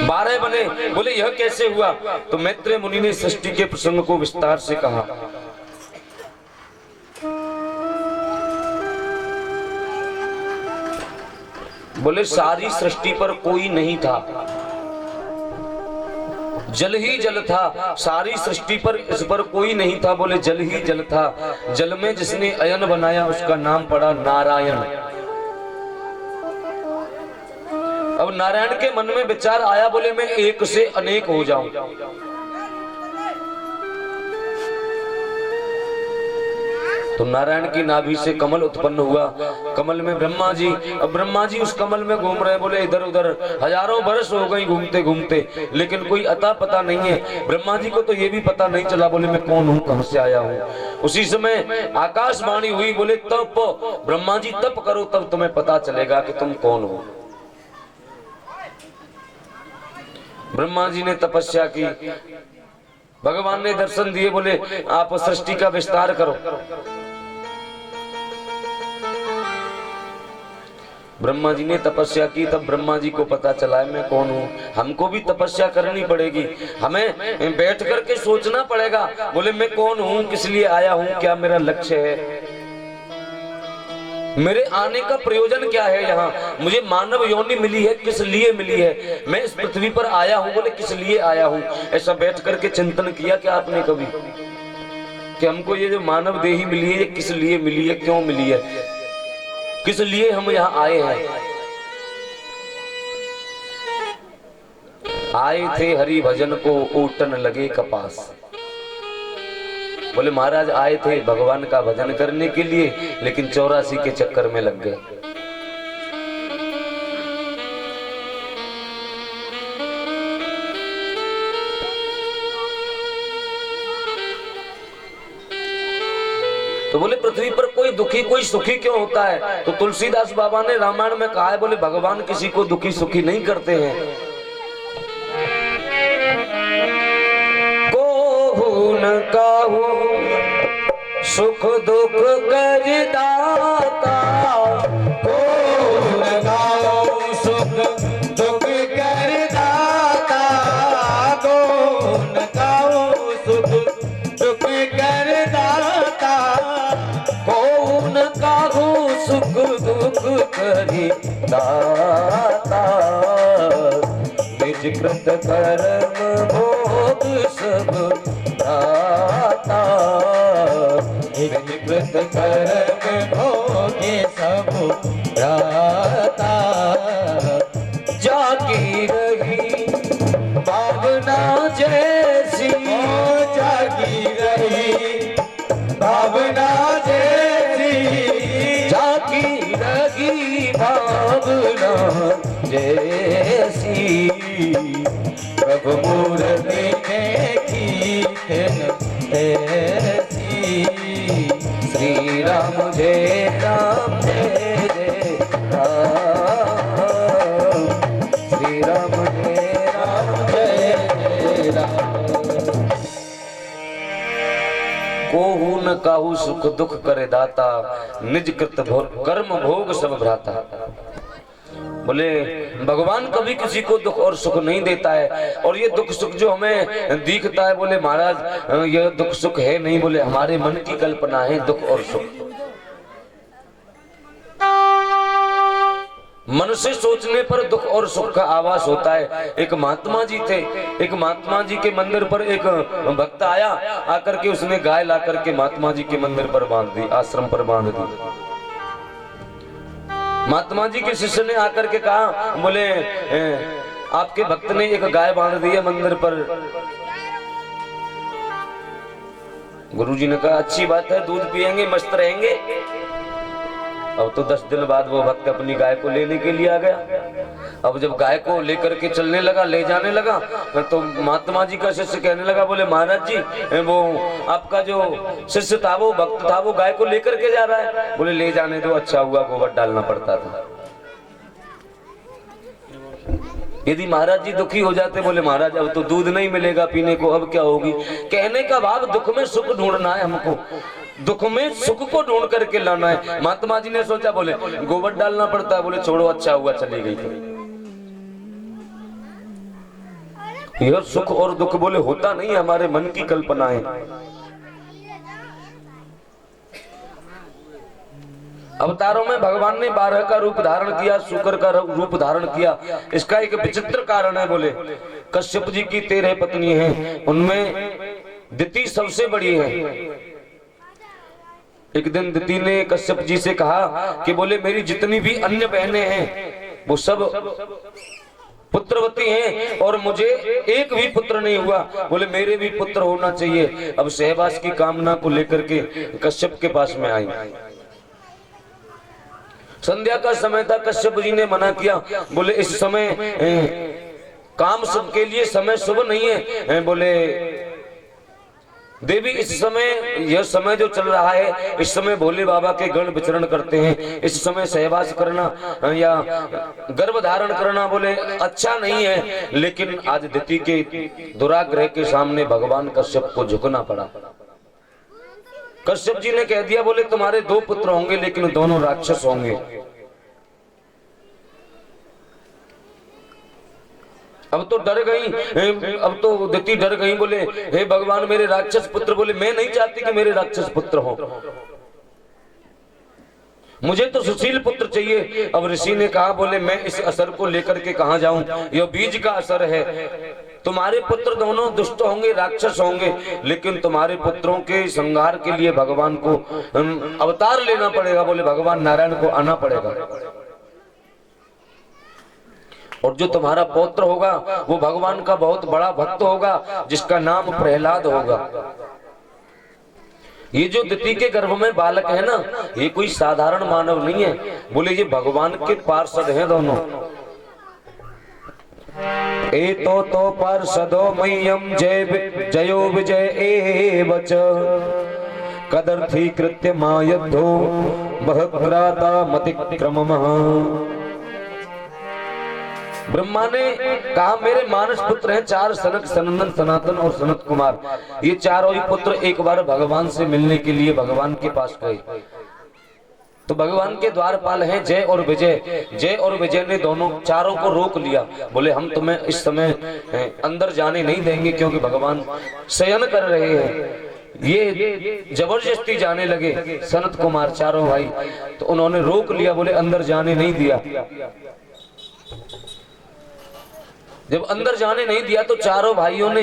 12 बने। बोले यह कैसे हुआ? तो मैत्रेय मुनि ने सृष्टि के प्रसंग को विस्तार से कहा। बोले सारी सृष्टि पर कोई नहीं था जल ही जल था, सारी सृष्टि पर इस पर कोई नहीं था, बोले जल ही जल था। जल में जिसने अयन बनाया उसका नाम पड़ा नारायण। अब नारायण के मन में विचार आया, बोले मैं एक से अनेक हो जाऊं। तो नारायण की नाभि से कमल उत्पन्न हुआ, कमल में ब्रह्मा जी। अब ब्रह्मा जी उस कमल में घूम रहे, बोले इधर उधर हजारों बरस हो गई घूमते घूमते, लेकिन कोई अता पता नहीं है। ब्रह्मा जी को तो ये भी पता नहीं चला, बोले मैं कौन हूँ, कहां से आया हूँ। उसी समय आकाशवाणी हुई, बोले तप, ब्रह्मा जी तप करो तब तुम्हें पता चलेगा कि तुम कौन हो। ब्रह्मा जी ने तपस्या की, भगवान ने दर्शन दिए, बोले आप सृष्टि का विस्तार करो। ब्रह्मा जी ने तपस्या की, तब ब्रह्मा जी को पता चला है मैं कौन हूँ। हमको भी तपस्या करनी पड़ेगी, हमें बैठ करके सोचना पड़ेगा, बोले मैं कौन हूँ, किस लिए आया हूँ, क्या मेरा लक्ष्य है, मेरे आने का प्रयोजन क्या है, यहाँ मुझे मानव योनि मिली है किस लिए मिली है, मैं इस पृथ्वी पर आया हूँ, बोले किस लिए आया हूँ। ऐसा बैठ करके चिंतन किया क्या आपने कभी कि हमको ये जो मानव देही मिली है ये किस लिए मिली है, क्यों मिली है, किस लिए हम यहाँ आए हैं। आए थे हरि भजन को ओटन लगे कपास। बोले महाराज आए थे भगवान का भजन करने के लिए, लेकिन 84 के चक्कर में लग गए। तो बोले पृथ्वी पर कोई दुखी कोई सुखी क्यों होता है। तो तुलसीदास बाबा ने रामायण में कहा है, बोले भगवान किसी को दुखी सुखी नहीं करते हैं। न काहू सुख दुख कर दाता, को न काहू सुख दुख कर दाता, को न काहू सुख दुख कर दाता, को न काहू सुख दुख करी दाता, निज कृत कर्म भोग सब दाता, कृत कर्म भोगे सब दाता, जागी रही भावना जैसी, जागी रही भावना जैसी, जागी रही भावना जैसी, प्रभु मूर्ति देखी ऐसी, श्री राम जय राम जय जय राम, श्री राम जय राम जय जय राम। कोहू न काहू सुख दुख करे दाता, निज कृत कर्म भोग सब भ्राता। बोले भगवान कभी किसी को दुख और सुख नहीं देता है, और ये दुख सुख जो हमें दिखता है, बोले महाराज ये दुख सुख है नहीं, बोले हमारे मन की कल्पना है दुख और सुख। मन से सोचने पर दुख और सुख का आवास होता है। एक महात्मा जी थे, एक महात्मा जी के मंदिर पर एक भक्त आया, आकर के उसने गाय ला करके महात्मा जी के मंदिर पर बांध दी, आश्रम पर बांध दी। महात्मा जी के शिष्य ने आकर के कहा, बोले आपके भक्त ने एक गाय बांध दी है मंदिर पर। गुरुजी ने कहा अच्छी बात है, दूध पिएंगे मस्त रहेंगे। अब तो 10 दिन बाद वो भक्त अपनी गाय को लेने के लिए आ गया। अब जब गाय को लेकर के चलने लगा, ले जाने लगा, तो महात्मा जी का शिष्य कहने लगा, बोले महाराज जी वो आपका जो शिष्य था, वो भक्त था, वो गाय को लेकर के जा रहा है। बोले ले जाने दो, अच्छा हुआ गोबर डालना पड़ता था। यदि महाराज जी दुखी हो जाते, बोले महाराज अब तो दूध नहीं मिलेगा पीने को, अब क्या होगी। कहने का भाव दुख में सुख ढूंढना है हमको, दुख में सुख को ढूंढ करके लाना है। महात्मा जी ने सोचा, बोले गोबर डालना पड़ता है, बोले छोड़ो अच्छा हुआ चली गई। यह सुख और दुख बोले होता नहीं, हमारे मन की कल्पना है। अवतारों में भगवान ने 12 का रूप धारण किया, शुक्र का रूप धारण किया। इसका एक विचित्र कारण है। बोले कश्यप जी की 13 पत्नी हैं, उनमें दिति सबसे बड़ी है। एक दिन दिति ने कश्यप जी से कहा कि बोले मेरी जितनी भी अन्य बहनें हैं वो सब पुत्रवती हैं और मुझे एक भी पुत्र नहीं हुआ। बोले मेरे भी पुत्र होना चाहिए। अब सहवास की कामना को लेकर के कश्यप के पास में आई। संध्या का समय था, कश्यप जी ने मना किया। बोले इस समय काम सब के लिए समय शुभ नहीं है। बोले देवी इस समय, यह समय जो चल रहा है, इस समय भोले बाबा के गण विचरण करते हैं। इस समय सहवास करना या गर्भ धारण करना बोले अच्छा नहीं है। लेकिन आज दिति के दुराग्रह के सामने भगवान कश्यप को झुकना पड़ा। कश्यप जी ने कह दिया बोले तुम्हारे 2 पुत्र होंगे लेकिन दोनों राक्षस होंगे। अब तो डर गई, अब तो दिति डर गई। बोले हे भगवान मेरे राक्षस पुत्र। बोले मैं नहीं चाहती कि मेरे राक्षस पुत्र हो, मुझे तो सुशील पुत्र चाहिए। अब ऋषि ने कहा बोले मैं इस असर को लेकर के कहां जाऊं, यह बीज का असर है। तुम्हारे पुत्र दोनों दुष्ट होंगे, राक्षस होंगे, लेकिन तुम्हारे पुत्रों के संहार के लिए भगवान को अवतार लेना पड़ेगा। बोले भगवान नारायण को आना पड़ेगा। और जो तुम्हारा पौत्र होगा वो भगवान का बहुत बड़ा भक्त होगा, जिसका नाम प्रहलाद होगा। ये जो दिति के गर्भ में बालक है ना, ये कोई साधारण मानव नहीं है। बोले ये भगवान के पार्षद हैं दोनों। ए तो पार्षदो मह्यम जय जयो विजय एवच कदर्थी कृत्य मायद्धो बहक्राता मतिक्रमः। ब्रह्मा ने कहा मेरे मानस पुत्र हैं 4, सनक, सनंदन, सनातन और सनत कुमार। ये चारों ही पुत्र एक बार भगवान से मिलने के लिए भगवान के पास गए। तो भगवान के द्वारपाल हैं जय और विजय। जय और विजय ने दोनों चारों को रोक लिया। बोले हम तुम्हें इस समय अंदर जाने नहीं देंगे, क्योंकि भगवान शयन कर रहे हैं। ये जबरदस्ती जाने लगे सनत कुमार चारों भाई, तो उन्होंने रोक लिया। बोले अंदर जाने नहीं दिया। जब अंदर जाने नहीं दिया तो चारों भाइयों ने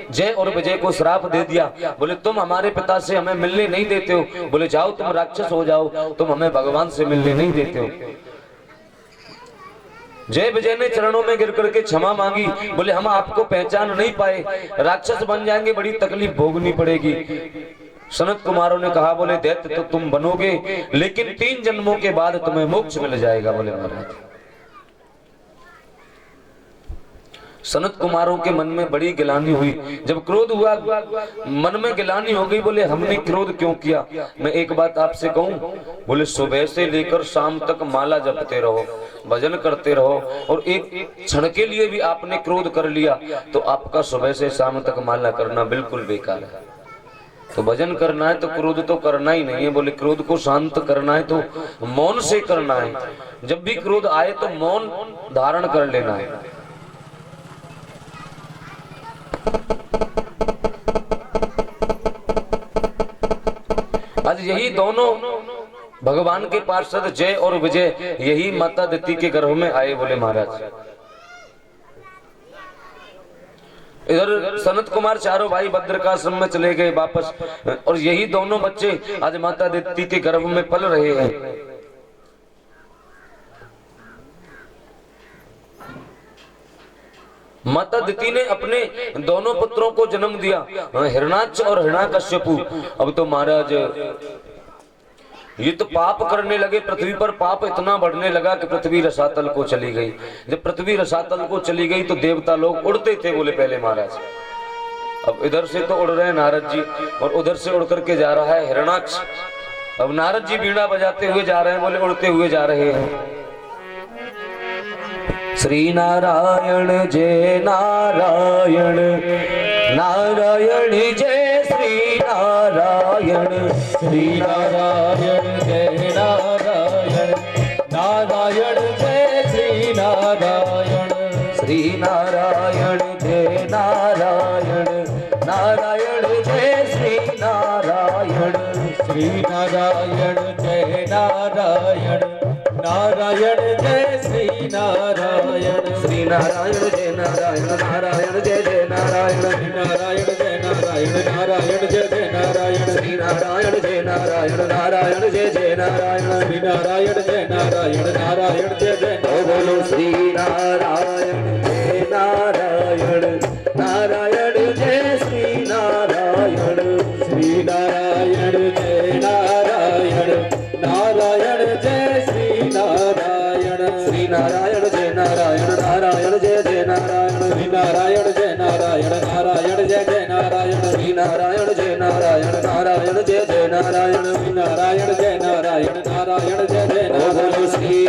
जय और विजय को श्राप दे दिया। बोले तुम हमारे पिता से हमें मिलने नहीं देते हो, बोले जाओ तुम राक्षस हो जाओ, तुम हमें भगवान से मिलने नहीं देते हो। जय विजय ने चरणों में गिर करके क्षमा मांगी। बोले हम आपको पहचान नहीं पाए, राक्षस बन जाएंगे, बड़ी तकलीफ भोगनी पड़ेगी। सनत कुमारों ने कहा बोले दैत्य तो तुम बनोगे, लेकिन 3 जन्मों के बाद तुम्हें मोक्ष मिल जाएगा। बोले महाराज सनत कुमारों के मन में बड़ी गिलानी हुई। जब क्रोध हुआ, मन में गिलानी हो गई। बोले हमने क्रोध क्यों किया? मैं एक बात आपसे कहूं, बोले सुबह से लेकर शाम तक माला जपते रहो, भजन करते रहो, और एक क्षण के लिए भी आपने क्रोध कर लिया तो आपका सुबह से शाम तक माला करना बिल्कुल बेकार है। तो भजन करना है तो क्रोध तो करना ही नहीं है। बोले क्रोध को शांत करना है तो मौन से करना है। जब भी क्रोध आए तो मौन धारण कर लेना है। आज यही दोनों भगवान के पार्षद जय और विजय यही माता दिति के गर्भ में आए। बोले महाराज इधर सनत कुमार चारों भाई भद्रकाश्रम में चले गए वापस, और यही दोनों बच्चे आज माता दिति के गर्भ में पल रहे हैं। माता दिति ने अपने दोनों पुत्रों को जन्म दिया, हिरणाक्ष और हिरण्याकश्यपु। अब तो महाराज ये तो पाप करने लगे, पृथ्वी पर पाप इतना बढ़ने लगा कि पृथ्वी रसातल को चली गई। जब पृथ्वी रसातल को चली गई तो देवता लोग उड़ते थे। बोले पहले महाराज अब इधर से तो उड़ रहे हैं नारद जी, और उधर से उड़ करके जा रहा है हिरणाक्ष। अब नारद जी बीड़ा बजाते हुए जा रहे हैं, बोले उड़ते हुए जा रहे हैं। श्री नारायण जय नारायण, नारायण जय श्री नारायण, श्री नारायण जय नारायण, नारायण जय श्री नारायण, श्री नारायण जय नारायण, नारायण जय श्री नारायण, श्री नारायण जय नारायण नारायण जय श्री नारायण श्री नारायण जय नारायण नारायण जय जय नारायण श्री नारायण जय नारायण नारायण जय जय नारायण श्री नारायण जय नारायण नारायण जय जय नारायण श्री नारायण जय नारायण नारायण जय जय ओ बोलो श्री नारायण जय नारायण नारायण जय श्री नारायण श्री नारायण जय नारायण नारायण जय श्री नारायण श्री नारायण जय नारायण नारायण जय जय नारायण श्री नारायण जय नारायण नारायण जय जय नारायण श्री नारायण जय नारायण नारायण जय जय नारायण श्री नारायण जय नारायण नारायण जय जय ओ बोलो नारायण श्री